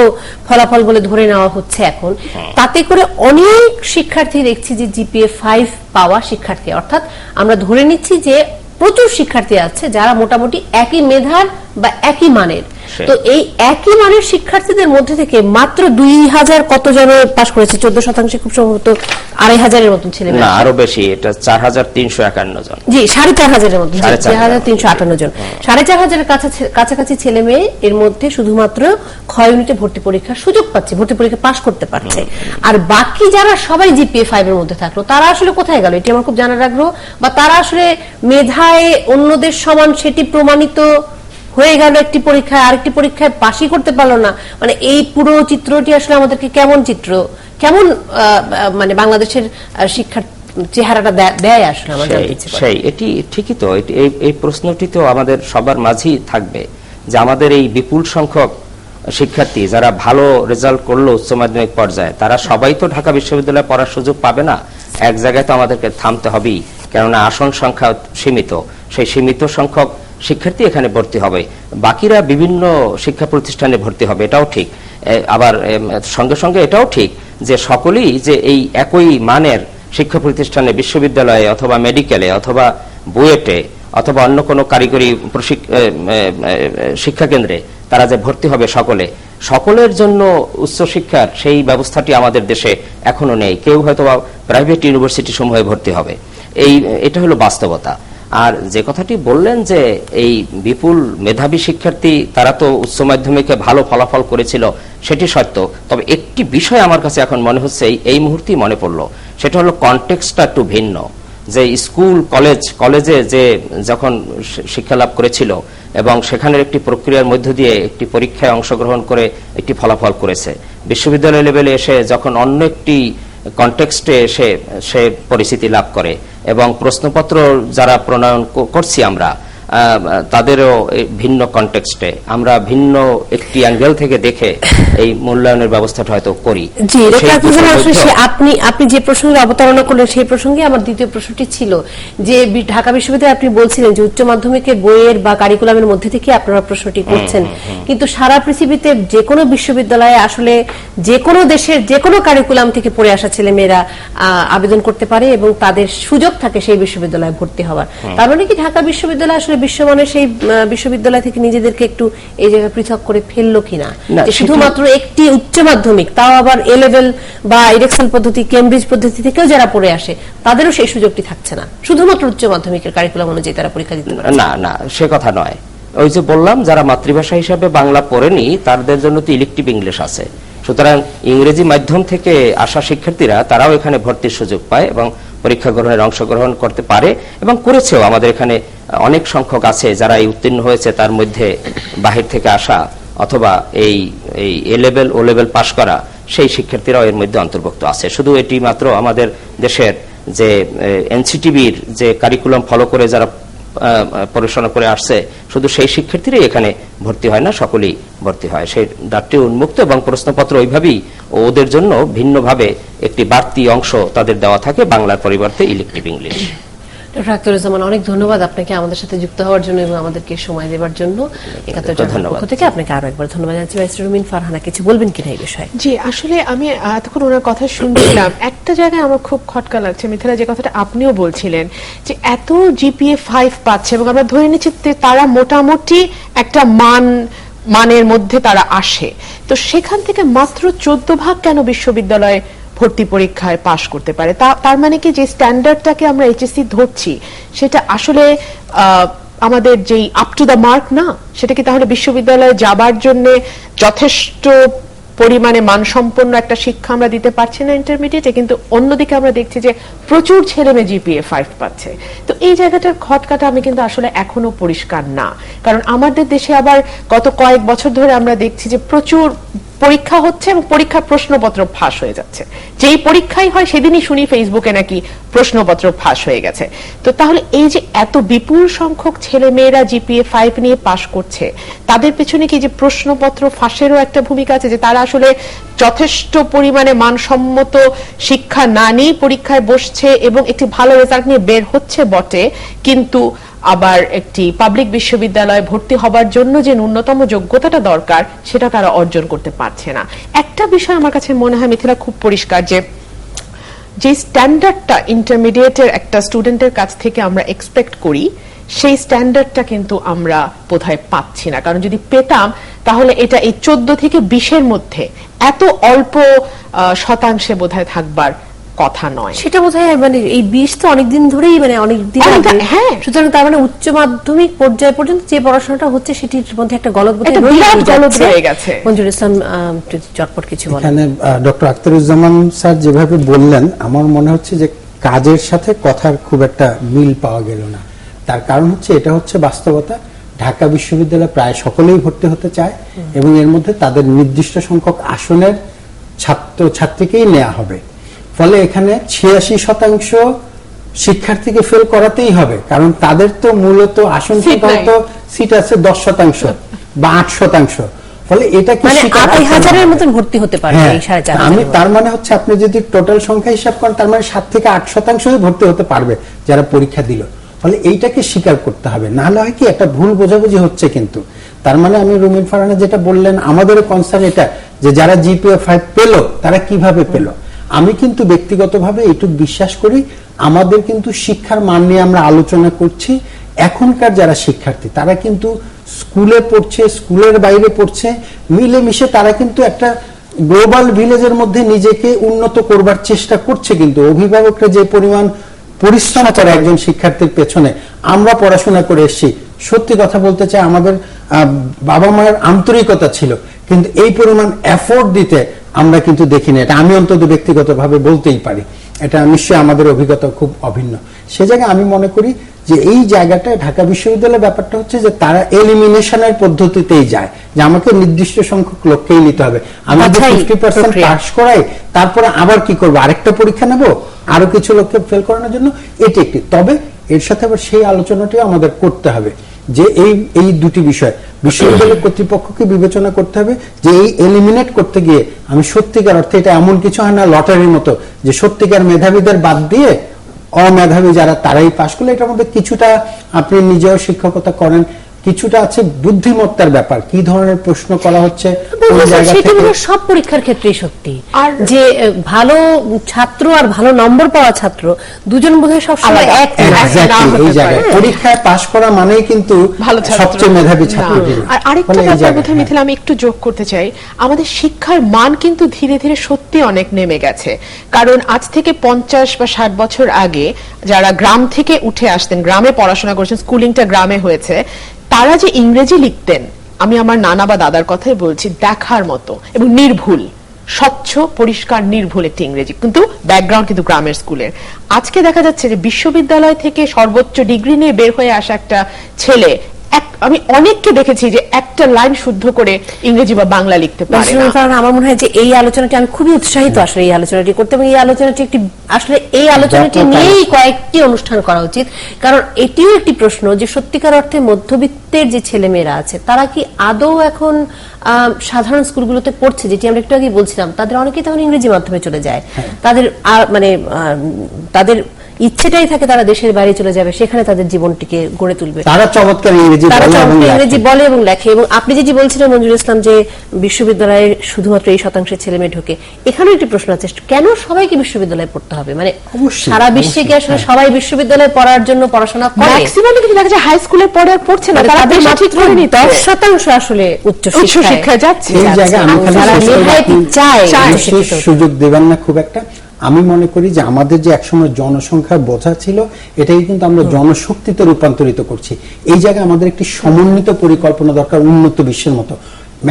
ফলাফল বলে ধরে নেওয়া হচ্ছে এখন, তাতে করে অনেক শিক্ষার্থী দেখছি যে জিপিএ 5 পাওয়া শিক্ষার্থী, অর্থাৎ আমরা ধরে নিচ্ছি যে প্রচুর শিক্ষার্থী আছে যারা মোটামুটি একই মেধার বা একই মানের। তো এই একই মানের শিক্ষার্থীদের মধ্যে থেকে মাত্র 2000 কতজন পাশ করেছে? 14% খুব সম্ভবত 2500-এর মতন ছেলে মেয়ে, না আরো বেশি, এটা 4351 জন। জি, 4500-এর মতন, 4358 জন, 4500-এর কাছাকাছি ছেলে মেয়ে এর মধ্যে শুধুমাত্র খ ইউনিটে ভর্তি পরীক্ষার সুযোগ পাচ্ছে, ভর্তি পরীক্ষা পাশ করতে পারছে। আর বাকি যারা সবাই জিপিএ 5 এর মধ্যে থাকলো, তারা আসলে কোথায় গেল? এটি আমার খুব জানার আগ্রহ। বা তারা আসলে মেধায় অন্যদের সমান সেটি প্রমাণিত হয়ে গেল একটি পরীক্ষায়, আরেকটি পরীক্ষায় পাশই করতে পারলো না। মানে এই পুরো চিত্রটি আসলে আমাদেরকে কেমন চিত্র, কেমন মানে বাংলাদেশের শিক্ষার চেহারাটা দেয় আসলে আমরা জানতে চাই। সেই এটি ঠিকই তো, এই প্রশ্নটি তো আমাদের সবার মাঝেই থাকবে যে আমাদের এই বিপুল সংখ্যক শিক্ষার্থী যারা ভালো রেজাল্ট করলো উচ্চ মাধ্যমিক পর্যায়ে, তারা সবাই তো ঢাকা বিশ্ববিদ্যালয়ে পড়ার সুযোগ পাবে না। এক জায়গায় তো আমাদেরকে থামতে হবেই, কেননা আসন সংখ্যা সীমিত। সেই সীমিত সংখ্যক শিক্ষার্থী এখানে ভর্তি হবে, বাকিরা বিভিন্ন শিক্ষা প্রতিষ্ঠানে ভর্তি হবে, এটাও ঠিক। আবার সঙ্গে সঙ্গে এটাও ঠিক যে সকলেই যে এই একই মানের শিক্ষা প্রতিষ্ঠানে, বিশ্ববিদ্যালয়ে অথবা মেডিকেলে অথবা বুয়েটে অথবা অন্য কোনো কারিগরি শিক্ষা কেন্দ্রে তারা যে ভর্তি হবে সকলের জন্য উচ্চশিক্ষার সেই ব্যবস্থাটি আমাদের দেশে এখনো নেই। কেউ হয়তো প্রাইভেট ইউনিভার্সিটি সমূহে ভর্তি হবে, এটা হলো বাস্তবতা। আর যে কথাটি বললেন যে এই বিপুল মেধাবী শিক্ষার্থী তারা তো উচ্চ মাধ্যমিকে ভালো ফলাফল করেছিল, সেটি সত্য। তবে একটি বিষয় আমার কাছে এখন মনে হচ্ছে, এই মুহূর্তেই মনে পড়লো, সেটা হলো কনটেক্সটটা একটু ভিন্ন। যে স্কুল কলেজে যে যখন শিক্ষা লাভ করেছিল এবং সেখানের একটি প্রক্রিয়ার মধ্য দিয়ে একটি পরীক্ষায় অংশগ্রহণ করে একটি ফলাফল করেছে, বিশ্ববিদ্যালয় লেভেলে এসে যখন অন্য একটি কনটেক্সটে এসে সে পরিচিতি লাভ করে এবং প্রশ্নপত্র যারা প্রণয়ন করছি আমরা, তাদেরও ভিন্ন কনটেক্সটে আমরা ভিন্ন একটি অ্যাঙ্গেল থেকে দেখে এই মূল্যায়নের ব্যবস্থাটা হয়তো করি। জি, আপনি যে প্রসঙ্গে অবতারণা করলেন সেই প্রসঙ্গে আমার দ্বিতীয় প্রশ্নটি ছিল যে ঢাকা বিশ্ববিদ্যালয়ে আপনি বলছিলেন যে উচ্চ মাধ্যমিকের বইয়ের বা কারিকুলামের মধ্যে থেকে আপনারা প্রশ্নটি করছেন, কিন্তু সারা পৃথিবীতে যে কোনো বিশ্ববিদ্যালয়ে আসলে যে কোনো দেশের যে কোনো কারিকুলাম থেকে পড়ে আসা ছেলে মেয়েরা আবেদন করতে পারে এবং তাদের সুযোগ থাকে সেই বিশ্ববিদ্যালয়ে ভর্তি হওয়ার। তার মানে কি ঢাকা বিশ্ববিদ্যালয় আসলে বিশ্বমানের সেই বিশ্ববিদ্যালয় থেকে নিজেদেরকে একটু এই জায়গায় পৃথক করে ফেললো কিনা, যে শুধুমাত্র একটি উচ্চ মাধ্যমিক, তাও আবার এ লেভেল বা ইরেকশন পদ্ধতি, কেমব্রিজ পদ্ধতি থেকেও যারা পড়ে আসে তাদেরও সেই সুযোগটি থাকছে না, শুধুমাত্র উচ্চ মাধ্যমিকের কারিকুলাম অনুযায়ী তারা পরীক্ষা দিতে পারে? না, সে কথা নয়। ওই যে বললাম, যারা মাতৃভাষা হিসাবে বাংলা পড়েনি তাদের জন্য তো ইলেকটিভ ইংলিশ আছে। সুতরাং ইংরেজি মাধ্যম থেকে আসা শিক্ষার্থীরা তারাও এখানে ভর্তির সুযোগ পায় এবং পরীক্ষা গ্রহণের অংশগ্রহণ করতে পারে এবং করেছেও। আমাদের এখানে অনেক সংখ্যক আছে যারা এই উত্তীর্ণ হয়েছে, তার মধ্যে বাহির থেকে আসা অথবা এই এ লেভেল ও লেভেল পাশ করা সেই শিক্ষার্থীরাও এর মধ্যে অন্তর্ভুক্ত আছে। শুধু এটি মাত্র আমাদের দেশের যে এনসিটিবির যে কারিকুলাম ফলো করে যারা পড়াশোনা করে আসছে, শুধু সেই শিক্ষার্থীরাই এখানে ভর্তি হয় না, সকলেই ভর্তি হয়। সেই দ্বারটি উন্মুক্ত এবং প্রশ্নপত্র ওইভাবেই ওদের জন্য ভিন্নভাবে একটি বাড়তি অংশ তাদের দেওয়া থাকে বাংলার পরিবর্তে ইলেকটিভ ইংলিশ। ডক্টর আখতারুজ্জামান, অনেক ধন্যবাদ আপনাকে আমাদের সাথে যুক্ত হওয়ার জন্য এবং আমাদেরকে সময় দেওয়ার জন্য। পক্ষ থেকে আপনাকে আরো একবার ধন্যবাদ জানাচ্ছি। ব্যারিস্টার রুমিন ফারহানা, কিছু বলবেন কিনা এই বিষয়ে? জি, আসলে আমি এতক্ষণ ওনার কথা শুনছিলাম, একটা জায়গায় আমার খুব খটকা লাগছে মিথিলা, যে কথাটা আপনিও বলছিলেন যে এত জিপিএ 5 পাচ্ছে এবং আমরা ধরে নিচ্ছি তারা মোটামুটি একটা মানের মধ্যে তারা আসে, তো সেখান থেকে মাত্র 14 ভাগ কেন বিশ্ববিদ্যালয়ে ভর্তি পরীক্ষায় পাশ করতে পারে। তার মানে কি যে স্ট্যান্ডার্ডটাকে আমরা এইচএসসি ধরছি সেটা আসলে আমাদের যেই আপ টু দ্য মার্ক না, সেটা কি তাহলে বিশ্ববিদ্যালয়ে যাবার জন্য যথেষ্ট পরিমাণে মানসম্পন্ন একটা শিক্ষা আমরা দিতে পারছি না ইন্টারমিডিয়েটে? কিন্তু অন্যদিকে আমরা দেখছি যে প্রচুর ছেলে মেয়ে জিপিএ 5 পাচ্ছে। তো এই জায়গাটার খটকাটা আমি কিন্তু আসলে এখনো পরিষ্কার না, কারণ আমাদের দেশে আবার গত কয়েক বছর ধরে আমরা দেখছি যে প্রচুর পরীক্ষা হচ্ছে এবং পরীক্ষার প্রশ্নপত্র ফাঁস হয়ে যাচ্ছে। যেই পরীক্ষাই হয় সেদিনই শুনি ফেসবুকে নাকি প্রশ্নপত্র ফাঁস হয়ে গেছে। তো তাহলে এই যে এত বিপুল সংখ্যক ছেলে মেয়েরা জিপিএ 5 নিয়ে পাশ করছে, তাদের পেছনে কি যে প্রশ্নপত্র ফাঁসেরও একটা ভূমিকা আছে, যে তারা আসলে যথেষ্ট পরিমাণে মানসম্মত শিক্ষা না নিয়ে পরীক্ষায় বসছে এবং একটি ভালো রেজাল্ট নিয়ে বের হচ্ছে বটে, কিন্তু আবার একটি পাবলিক বিশ্ববিদ্যালয়ে ভর্তি হবার জন্য যে ন্যূনতম যোগ্যতাটা দরকার সেটা তারা অর্জন করতে পারছে না। একটা বিষয় আমার কাছে মনে হয় মিথিলা খুব পরিষ্কার, যে স্ট্যান্ডার্ডটা ইন্টারমিডিয়েটের একটা স্টুডেন্টের কাছ থেকে আমরা এক্সপেক্ট করি, সেই স্ট্যান্ডার্ডটা কিন্তু আমরা বোধহয় পাচ্ছি না। কারণ যদি পেতাম তাহলে এটা এই 14 থেকে 20-এর মধ্যে এত অল্প শতাংশে বোধহয় থাকবার কথা নয়। সেটা বোধহয় মানে এই 20 তো অনেকদিন ধরেই, মানে অনেক দিন আগে। হ্যাঁ, সুতরাং তার মানে উচ্চ মাধ্যমিক পর্যায় পর্যন্ত যে পড়াশোনাটা হচ্ছে সেটির মধ্যে একটা গলদ রয়ে গেছে। মঞ্জুর ইসলাম চটপট কিছু বলেন। এখানে ডক্টর আখতারুজ্জামান স্যার যেভাবে বললেন, আমার মনে হচ্ছে যে কাজের সাথে কথার খুব একটা মিল পাওয়া গেল না। তার কারণ হচ্ছে এটা হচ্ছে বাস্তবতা। ঢাকা বিশ্ববিদ্যালয়ে প্রায় সকলেই ভর্তি হতে চায় এবং এর মধ্যে তাদের নির্দিষ্ট সংখ্যক আসনের ছাত্র ছাত্রীকেই নেওয়া হবে। ফলে এখানে 86% শিক্ষার্থীকে ফেল করাতেই হবে, কারণ তাদের তো মূলত আসন সংখ্যা সিট আছে 10% বা 8%। ফলে এটা কি 8,000-এর মতন ভর্তি হতে পারবে এই 4,500? আমি তার মানে হচ্ছে আপনি যদি টোটাল সংখ্যা হিসাব করেন, তার মানে 7 থেকে 8% ভর্তি হতে পারবে যারা পরীক্ষা দিল। ফলে এইটাকে স্বীকার করতে হবে, না হলে হয় কি একটা ভুল বোঝাবুঝি হচ্ছে। কিন্তু তার মানে আমি রুমিন ফারহানা যেটা বললেন, আমাদেরও কনসার্ন এটা যে যারা জিপিএ 5 পেল তারা কিভাবে পেল। আমি কিন্তু ব্যক্তিগতভাবে এইটুকু বিশ্বাস করি, আমাদের কিন্তু শিক্ষার মান নিয়ে আমরা আলোচনা করছি। এখনকার যারা শিক্ষার্থী তারা কিন্তু স্কুলে পড়ছে, স্কুলের বাইরে পড়ছে, মিলেমিশে তারা কিন্তু একটা গ্লোবাল ভিলেজের মধ্যে নিজেকে উন্নত করবার চেষ্টা করছে। কিন্তু অভিভাবকরা যে পরিমাণ পরিশ্রম করে একজন শিক্ষার্থীর পেছনে, আমরা পড়াশোনা করে এসেছি, সত্যি কথা বলতে চাই আমাদের বাবা মায়ের আন্তরিকতা ছিল, কিন্তু এই পরিমাণ এফোর্ট দিতে আমরা কিন্তু দেখিনি। এটা আমি অন্তত ব্যক্তিগতভাবে বলতেই পারি, এটা নিশ্চয়ই আমাদের অভিজ্ঞতা খুব অভিন্ন। সে জায়গায় আমি মনে করি যে এই জায়গাটা ঢাকা বিশ্ববিদ্যালয়ের ব্যাপারটা হচ্ছে যে তারা এলিমিনেশনের পদ্ধতিতেই যায়, যে আমাকে নির্দিষ্ট সংখ্যক লোককেই নিতে হবে। আমি 50% পাস করাই, তারপরে আবার কি করবো, আরেকটা পরীক্ষা নেব আরো কিছু লোককে ফেল করানোর জন্য। এটি একটি, তবে এর সাথে আবার সেই আলোচনাটিও আমাদের করতে হবে যে এই দুটি বিষয় বিশ্ববিদ্যালয় কর্তৃপক্ষকে বিবেচনা করতে হবে যে এই এলিমিনেট করতে গিয়ে আমি সত্যিকার অর্থে, এটা এমন কিছু হয় না লটারির মতো যে সত্যিকার মেধাবীদের বাদ দিয়ে অমেধাবী যারা তারাই পাশ করলে। এটার মধ্যে কিছুটা আপনি নিজেও শিক্ষকতা করেন, কিছুটা আছে বুদ্ধিমত্তার ব্যাপার, কি ধরনের প্রশ্ন করা হচ্ছে সব পরীক্ষার ক্ষেত্রেই সত্যি। আর যে ভালো ছাত্র আর ভালো নম্বর পাওয়া ছাত্র দুজন বোধহয় সবসময় এক এই জায়গায় পরীক্ষায় পাশ করা মানেই কিন্তু সবচেয়ে মেধাবী ছাত্র। আর আরেকটা ব্যাপার বোধহয় মিথিলা আমি একটু যোগ করতে চাই, আমাদের শিক্ষার মান কিন্তু ধীরে ধীরে সত্যি অনেক নেমে গেছে। কারণ আজ থেকে 50 বা 60 বছর আগে যারা গ্রাম থেকে উঠে আসতেন, গ্রামে পড়াশোনা করেছেন, স্কুলিংটা গ্রামে হয়েছে, তারা যে ইংরেজি লিখতেন, আমি আমার নানা বা দাদার কথাই বলছি, দেখার মতো এবং নির্ভুল, স্বচ্ছ পরিষ্কার নির্ভুল একটি ইংরেজি, কিন্তু ব্যাকগ্রাউন্ড কিন্তু গ্রামের স্কুলের। আজকে দেখা যাচ্ছে যে বিশ্ববিদ্যালয় থেকে সর্বোচ্চ ডিগ্রি নিয়ে বের হয়ে আসা একটা ছেলে, আমি অনেককে দেখেছি যে একটা লাইন শুদ্ধ করে ইংরেজি বা বাংলা লিখতে পারে না। কারণ আমার মনে হয় যে এই আলোচনাটি আমি খুবই উৎসাহিত আসলে এই আলোচনাটি করতে, এবং এই আলোচনাটি একটি আসলে এই আলোচনাটি নিয়েই কয়েকটি অনুষ্ঠান করা উচিত। কারণ এটিও একটি প্রশ্ন যে সত্যিকার অর্থে মধ্যবিত্তের যে ছেলেমেয়েরা আছে তারা কি আদৌ এখন সাধারণ স্কুলগুলোতে পড়ছে, যেটি আমরা একটু আগে বলছিলাম, তাদের অনেকেই তখন ইংরেজি মাধ্যমে চলে যায়। তাদের মানে তাদের ইচ্ছেটাই থাকে তারা দেশের বাইরে চলে যাবে, সেখানে তাদের জীবনটিকে গড়ে তুলবে। তারা চমৎকার ইংরেজি তারা বলে এবং চমৎকার লেখে। ইংরেজি বলে এবং লেখে। এবং আপনি যে বলছিলেন মঞ্জুর ইসলাম যে বিশ্ববিদ্যালয়ে শুধুমাত্র এই শতাংশের ছেলে মেয়ে ঢোকে, এখানেও একটি প্রশ্ন আছে, কেন সবাইকে বিশ্ববিদ্যালয়ে পড়তে হবে? মানে অবশ্যই, সারা বিশ্বে কি আসলে সবাই বিশ্ববিদ্যালয়ে পড়ার জন্য পড়াশোনা করে? ম্যাক্সিমাম কিন্তু দেখা যায় হাই স্কুলে পড়ে আর পড়ছে না, মানে তারা তাদের পেশা ঠিক করে নিচ্ছে। 10% আসলে উচ্চ শিক্ষায় যাচ্ছে। এই জায়গায় আমি খালি যারা শেষ করে মেধাবী আপনি চায়, বিশেষ সুযোগ দেবেন না খুব একটা। আমি মনে করি যে আমাদের যে একসময় জনসংখ্যার বোঝা ছিল, এটাকে কিন্তু আমরা জনশক্তিতে রূপান্তরিত করছি। এই জায়গায় আমাদের একটি সমন্বিত পরিকল্পনা দরকার, উন্নত বিশ্বের মতো।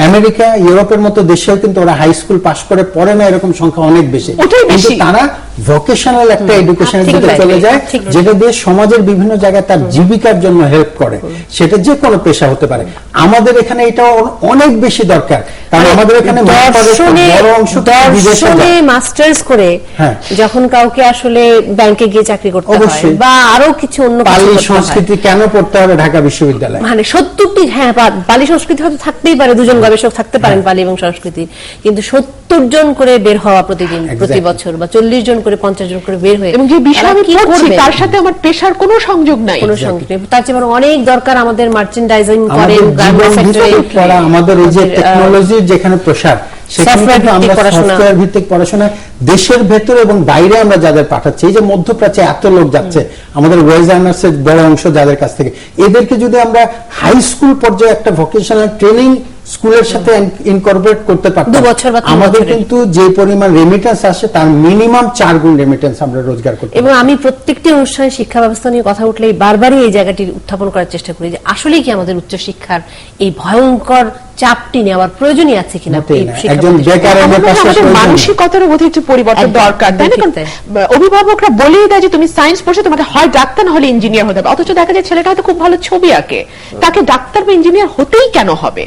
আমেরিকা, ইউরোপের মতো দেশেও কিন্তু ওরা হাই স্কুল পাশ করে পড়ে না, এরকম সংখ্যা অনেক বেশি। কিন্তু তারা ভোকেশনাল একটা এডুকেশনের দিকে চলে যায়, যেটা দিয়ে সমাজের বিভিন্ন জায়গায় তার জীবিকার জন্য হেল্প করে। সেটা যে কোনো পেশা হতে পারে। আমাদের এখানে এটা অনেক বেশি দরকার, কারণ আমাদের এখানে বড় অংশ দর্শনে মাস্টার্স করে যখন কাউকে আসলে ব্যাংকে গিয়ে চাকরি করতে হয় বা আরো কিছু অন্য পালি সংস্কৃতি কেন পড়তে হবে ঢাকা বিশ্ববিদ্যালয়ে? মানে 70টি, হ্যাঁ পালি সংস্কৃতি হয়তো থাকতেই পারে, দুজন গবেষক থাকতে পারেন পালি এবং সংস্কৃতি, কিন্তু 70 জন করে বের হওয়া প্রতিদিন, প্রতি বছর, বা 40 জন করে 50 জন করে বের হয়ে, এবং যে বিষয় আমি পড়ছি তার সাথে আমার পেশার কোনো সংযোগ নাই, কোনো সংযোগ নেই। তার চেয়ে বরং অনেক দরকার আমাদের মার্চেন্ডাইজিং করেন, গার্মেন্টস সেক্টরে পড়া, আমাদের এই যে টেকনোলজির যেখানে প্রসার, সেখানে কিন্তু আমরা সফটওয়্যার ভিত্তিক পড়াশোনা দেশের ভেতরে এবং বাইরে আমরা যাদের পাঠাচ্ছি, এই যে মধ্যপ্রাচ্যে এত লোক যাচ্ছে, আমাদের ওয়েজ আর্নার্সের বড় অংশ যাদের কাছ থেকে, এদেরকে যদি আমরা হাই স্কুল পর্যায়ে একটা ভোকেশনাল ট্রেনিং স্কুলের সাথে ইনকর্পোরেট করতে পারতাম, আমাদের কিন্তু যে পরিমাণ রেমিটেন্স আসে তার মিনিমাম 4 গুণ রেমিটেন্স আমরা রোজগার করতে। এবং আমি প্রত্যেকটি অনুষ্ঠানে শিক্ষা ব্যবস্থা নিয়ে কথা উঠলেই বারবারই এই জায়গাটি উত্থাপন করার চেষ্টা করি যে আসলেই কি আমাদের উচ্চশিক্ষার এই ভয়ঙ্কর চাপটি নেওয়ার প্রয়োজনই আছে কিনা। একজন বেকার মানসিকতার বোধহয় একটু পরিবর্তন দরকার, তাই না? অভিভাবকরা বলেই দেয় যে তুমি সায়েন্স পড়ছো, তোমাকে হয় ডাক্তার না হলে ইঞ্জিনিয়ার হতে হবে, অথচ দেখা যায় ছেলেটা হয়তো খুব ভালো ছবি আঁকে, তাকে ডাক্তার বা ইঞ্জিনিয়ার হতেই কেন হবে?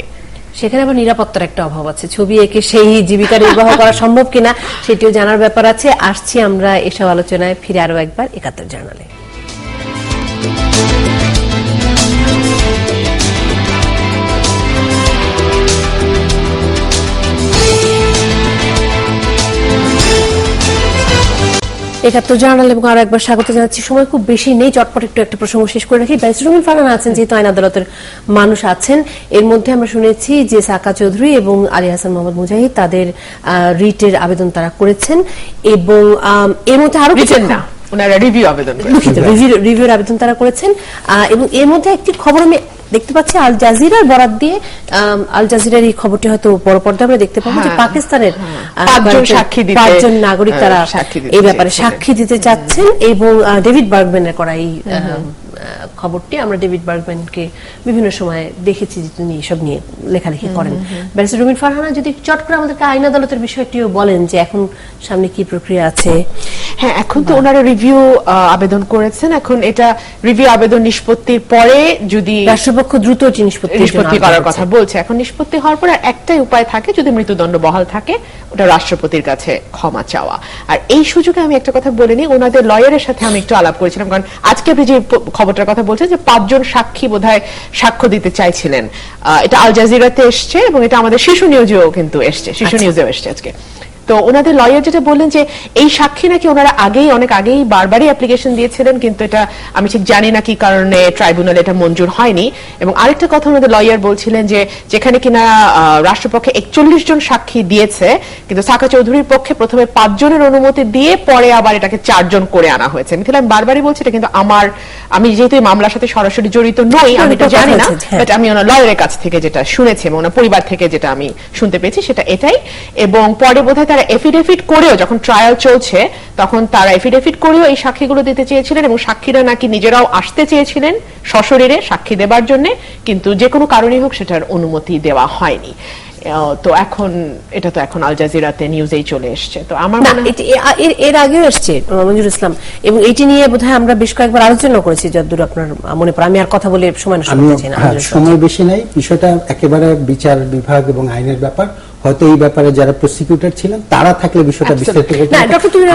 সেখানে আবার নিরাপত্তার একটা অভাব আছে, ছবি এঁকে সেই জীবিকা নির্বাহ করা সম্ভব কিনা সেটিও জানার ব্যাপার আছে। আসছি আমরা এসব আলোচনায় ফিরে আরো একবার ৭১ জার্নালে। একাত্তর জার্নাল এবং আরো একবার স্বাগত জানাচ্ছি। সময় খুব বেশি নেই, চটপট একটু একটা প্রসঙ্গ শেষ করে রাখি। ব্যারিস্টার রুমিন ফারহানা আছেন, যেহেতু আইন আদালতের মানুষ আছেন, এর মধ্যে আমরা শুনেছি যে সাকা চৌধুরী এবং আলী হাসান মোহাম্মদ মুজাহিদ তাদের রিটের আবেদন তারা করেছেন, এবং এর মধ্যে আরো কিছু না, ওনারা রিভিউ আবেদন রিভিউর আবেদন তারা করেছেন। এবং এর মধ্যে একটি খবর আমি দেখতে পাচ্ছি আল জাজিরার বরাত দিয়ে, আল জাজিরার এই খবরটি হয়তো বড় পর্দায় আমরা দেখতে পাবো যে পাকিস্তানের 5 জন নাগরিক তারা এই ব্যাপারে সাক্ষী দিতে চাচ্ছেন, এবং ডেভিড বার্গম্যানের করা এই খবরটি, আমরা ডেভিড বার্গম্যানকে বিভিন্ন সময় দেখেছি যে তিনি এসব নিয়ে লেখালেখি করেন। ব্যারিস্টার রুমিন ফারহানা যদি চট করে আমাদেরকে আইন আদালতের বিষয়টিও বলেন যে এখন সামনে কি প্রক্রিয়া আছে। হ্যাঁ, এখন তো ওনারা রিভিউ আবেদন করেছেন, এখন এটা রিভিউ আবেদন নিষ্পত্তির পরে যদি রাষ্ট্রপক্ষ দ্রুত নিষ্পত্তি করার কথা বলছে, এখন নিষ্পত্তি হওয়ার পর একটাই উপায় থাকে, যদি মৃত্যুদণ্ড বহাল থাকে, ওটা রাষ্ট্রপতির কাছে ক্ষমা চাওয়া। আর এই সুযোগে আমি একটা কথা বলে নিই, ওনাদের লয়ারের সাথে আমি একটু আলাপ করেছিলাম, কারণ আজকে আপনি যে খবরটার কথা বলছেন যে 5 জন সাক্ষী বোধহয় সাক্ষ্য দিতে চাইছিলেন, এটা আল জাজিরাতে এসছে এবং এটা আমাদের শিশু নিউজেও কিন্তু এসছে, শিশু নিউজেও এসছে আজকে। তো ওনাদের লয়ার যেটা বললেন যে এই সাক্ষী নাকি ওনারা অনেক আগেই বারবারই অ্যাপ্লিকেশন দিয়েছিলেন, কিন্তু এটা আমি ঠিক জানি না কি কারণে ট্রাইব্যুনাল এটা মঞ্জুর হয়নি। এবং আরেকটা কথা ওনাদের লয়ার বলছিলেন যে যেখানে কিনা রাষ্ট্রপক্ষে 41 জন সাক্ষী দিয়েছে, কিন্তু সাকা চৌধুরীর পক্ষে প্রথমে 5 জনের অনুমতি দিয়ে পরে আবার এটাকে 4 জন করে আনা হয়েছে। মিথিলা, আমি বারবারই বলছি এটা কিন্তু আমি যেহেতু এই মামলার সাথে সরাসরি জড়িত নই, আমি এটা জানি না, বাট আমি ওনার লয়ারের কাছ থেকে যেটা শুনেছি এবং ওনার পরিবার থেকে যেটা আমি শুনতে পেয়েছি সেটা এটাই। এবং পরে বোধহয় তারা এফিডেভিট করেও, যখন ট্রায়াল চলছে তখন তারা এফিডেভিট করেও এই সাক্ষীগুলো দিতে চেয়েছিলেন, এবং সাক্ষীরা নাকি নিজেরাও আসতে চেয়েছিলেন সশরীরে সাক্ষী দেবার জন্য, কিন্তু যে কোনো কারণেই হোক সেটার অনুমতি দেওয়া হয়নি। তো এখন এটা তো এখন আল জাজিরাতে নিউজেই চলে এসছে। তো আমার মনে হয় এর আগেও এসছে মঞ্জুর ইসলাম, এবং এটি নিয়ে বোধহয় আমরা বেশ কয়েকবার আলোচনা করেছি যতদূর আপনার মনে পড়ে। আমি আর কথা বলে সময় নষ্ট করছি না, সময় বেশি নাই, বিষয়টা একেবারে বিচার বিভাগ এবং আইনের ব্যাপার। হয়তো এই ব্যাপারে যারা প্রসিকিউটর ছিলেন তারা থাকলে বিষয়টা বিস্তারিত করতে।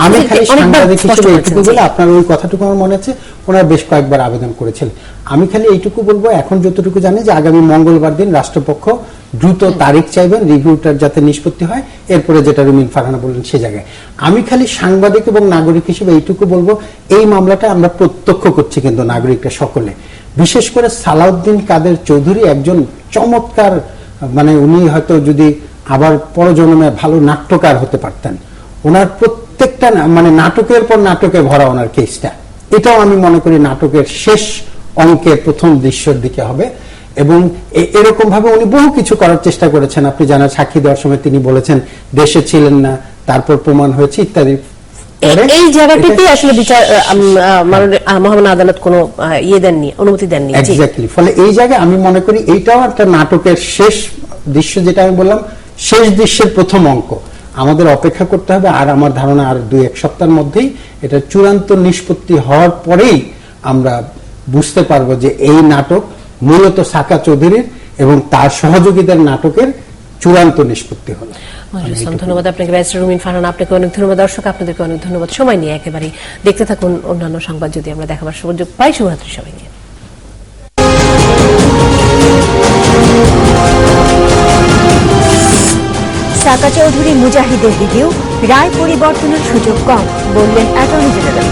আমি খালি সাংবাদিক হিসেবে এইটুকু বলে, আপনার ওই কথাটুকু আমার মনে আছে, ওনারা বেশ কয়েকবার আবেদন করেছিলেন। আমি খালি এইটুকু বলবো, এখন যতটুকু জানি যে আগামী মঙ্গলবার দিন রাষ্ট্রপক্ষ দ্রুত তারিখ চাইবেন, রিভিউটার যাতে নিষ্পত্তি হয়, এরপরে যেটা রুমিন ফারহানা বললেন সে জায়গায়। আমি খালি সাংবাদিক এবং নাগরিক হিসেবে এইটুকু বলবো, এই মামলাটা আমরা প্রত্যক্ষ করছি কিন্তু নাগরিকরা সকলে, বিশেষ করে সালাউদ্দিন কাদের চৌধুরী একজন চমৎকার, মানে উনি হয়তো যদি আবার পরজন্মে ভালো নাট্যকার হতে পারতেন। ওনার প্রত্যেকটা মানে নাটকের পর নাটকে ভরা ওনার কেসটা, এটাও আমি মনে করি নাটকের শেষ অঙ্কের প্রথম দৃশ্যের দিকে হবে। এবং এরকম ভাবে উনি বহু কিছু করার চেষ্টা করেছেন। আপনি জানেন, সাক্ষী দেওয়ার সময় তিনি বলেছেন দেশে ছিলেন না, তারপর প্রমাণ হয়েছে ইত্যাদি। এই জায়গাটিতে আসলে বিচার মহামান্য আদালত কোনো ইয়ে দেননি, অনুমতি দেননি। এক্স্যাক্টলি। ফলে এই জায়গায় আমি মনে করি এইটাও একটা নাটকের শেষ দৃশ্য, যেটা আমি বললাম শেষ দৃশ্যের প্রথম অঙ্ক। আমাদের অপেক্ষা করতে হবে, আর আমার ধারণা আর 2-1 সপ্তাহের মধ্যেই এটা চূড়ান্ত নিষ্পত্তি হওয়ার পরেই আমরা বুঝতে পারবো যে এই নাটক মূলত সাকা চৌধুরীর এবং তার সহযোগীদের নাটকের চূড়ান্ত নিষ্পত্তি হলো। ধন্যবাদ আপনাকে ব্যারিস্টার রুমিন ফারহানা, আপনাকে অনেক ধন্যবাদ। দর্শক আপনাদেরকে অনেক ধন্যবাদ সময় নিয়ে একেবারে দেখতে থাকুন অন্যান্য সংবাদ যদি আমরা দেখাবার সুযোগ পাই। শুভরাত্রি সবাইকে। সাকা চৌধুরী মুজাহিদের রিভিউ, রায় পরিবর্তনের সুযোগ কম বললেন অ্যাটর্নি জেনারেল।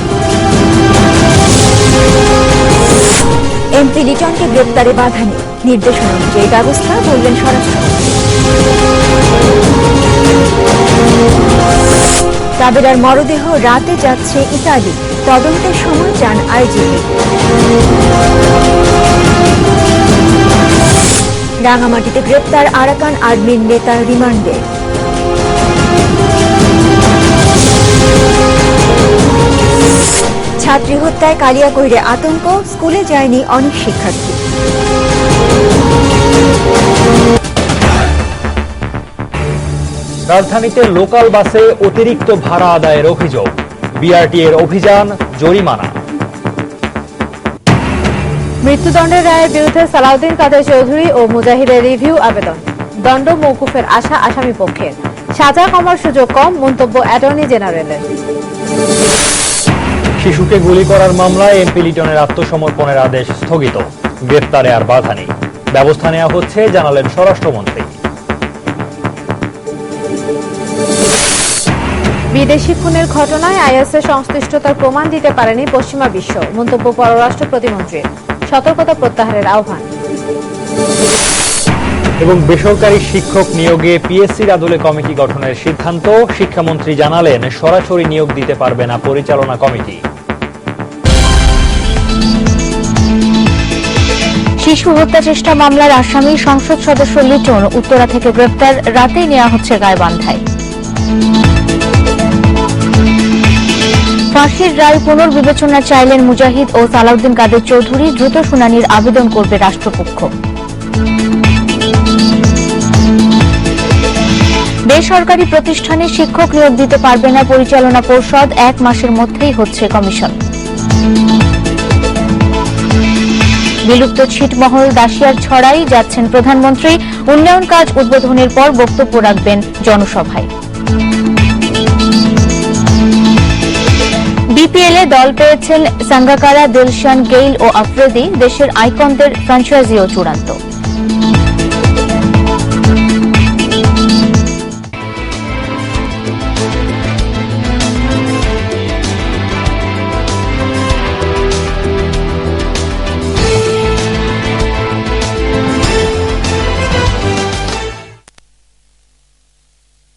এমপি লিটনকে গ্রেপ্তারে বাধা নেই, নির্দেশনা অনুযায়ী ব্যবস্থা বললেন স্বরাষ্ট্রমন্ত্রী। কাবেরার মরদেহ রাতে যাচ্ছে ইতালি, তদন্তের সময় চান আইজিপি। রাঙামাটিতে গ্রেপ্তার আরাকান আর্মির নেতার রিমান্ডে। ছাত্রী হত্যায় কালিয়াকৈরে আতঙ্ক, স্কুলে যায়নি অনেক শিক্ষার্থী। রাজধানীতে লোকাল বাসে অতিরিক্ত ভাড়া আদায়ের অভিযোগ, বিআরটি এর অভিযান, জরিমানা। মৃত্যুদণ্ডের রায়ের বিরুদ্ধে সালাউদ্দিন কাদের চৌধুরী ও মুজাহিদের রিভিউ আবেদন, দণ্ড মওকুফের আশা আসামি পক্ষের, সাজা কমার সুযোগ কম মন্তব্য অ্যাটর্নি জেনারেলের। শিশুকে গুলি করার মামলায় এমপি লিটনের আত্মসমর্পণের আদেশ স্থগিত, গ্রেফতারে আর বাধা নেই, ব্যবস্থা নেওয়া হচ্ছে জানালেন স্বরাষ্ট্রমন্ত্রী। বিদেশি খুনের ঘটনায় আইএসের সংশ্লিষ্টতার প্রমাণ দিতে পারেনি পশ্চিমা বিশ্ব, মন্তব্য পররাষ্ট্র প্রতিমন্ত্রীর, সতর্কতা প্রত্যাহারের আহ্বান। এবং বেসরকারি শিক্ষক নিয়োগে পিএসসির আদলে কমিটি গঠনের সিদ্ধান্ত, শিক্ষামন্ত্রী জানালেন সরাসরি নিয়োগ দিতে পারবে না পরিচালনা কমিটি। শিশু হত্যা চেষ্টা মামলার আসামি সংসদ সদস্য লিটন উত্তরা থেকে গ্রেপ্তার, রাতেই নেওয়া হচ্ছে গাইবান্ধায়। ফাঁসির রায় পুনর্বিবেচনা চাইলেন মুজাহিদ ও সালাউদ্দিন কাদের চৌধুরী, দ্রুত শুনানির আবেদন করবে রাষ্ট্রপক্ষ। বেসরকারি প্রতিষ্ঠানে শিক্ষক নিয়োগ দিতে পারবে না পরিচালনা পর্ষদ, 1 মাসের মধ্যেই হচ্ছে কমিশন। বিলুপ্ত ছিটমহল দাসিয়ার ছড়াই যাচ্ছেন প্রধানমন্ত্রী, উন্নয়ন কাজ উদ্বোধনের পর বক্তব্য রাখবেন জনসভায়। বিপিএল এ দল পেয়েছেন সাঙ্গাকারা, দিলশান, গেইল ও আফ্রিদি, দেশের আইকনদের ফ্র্যাঞ্চাইজিও চূড়ান্ত।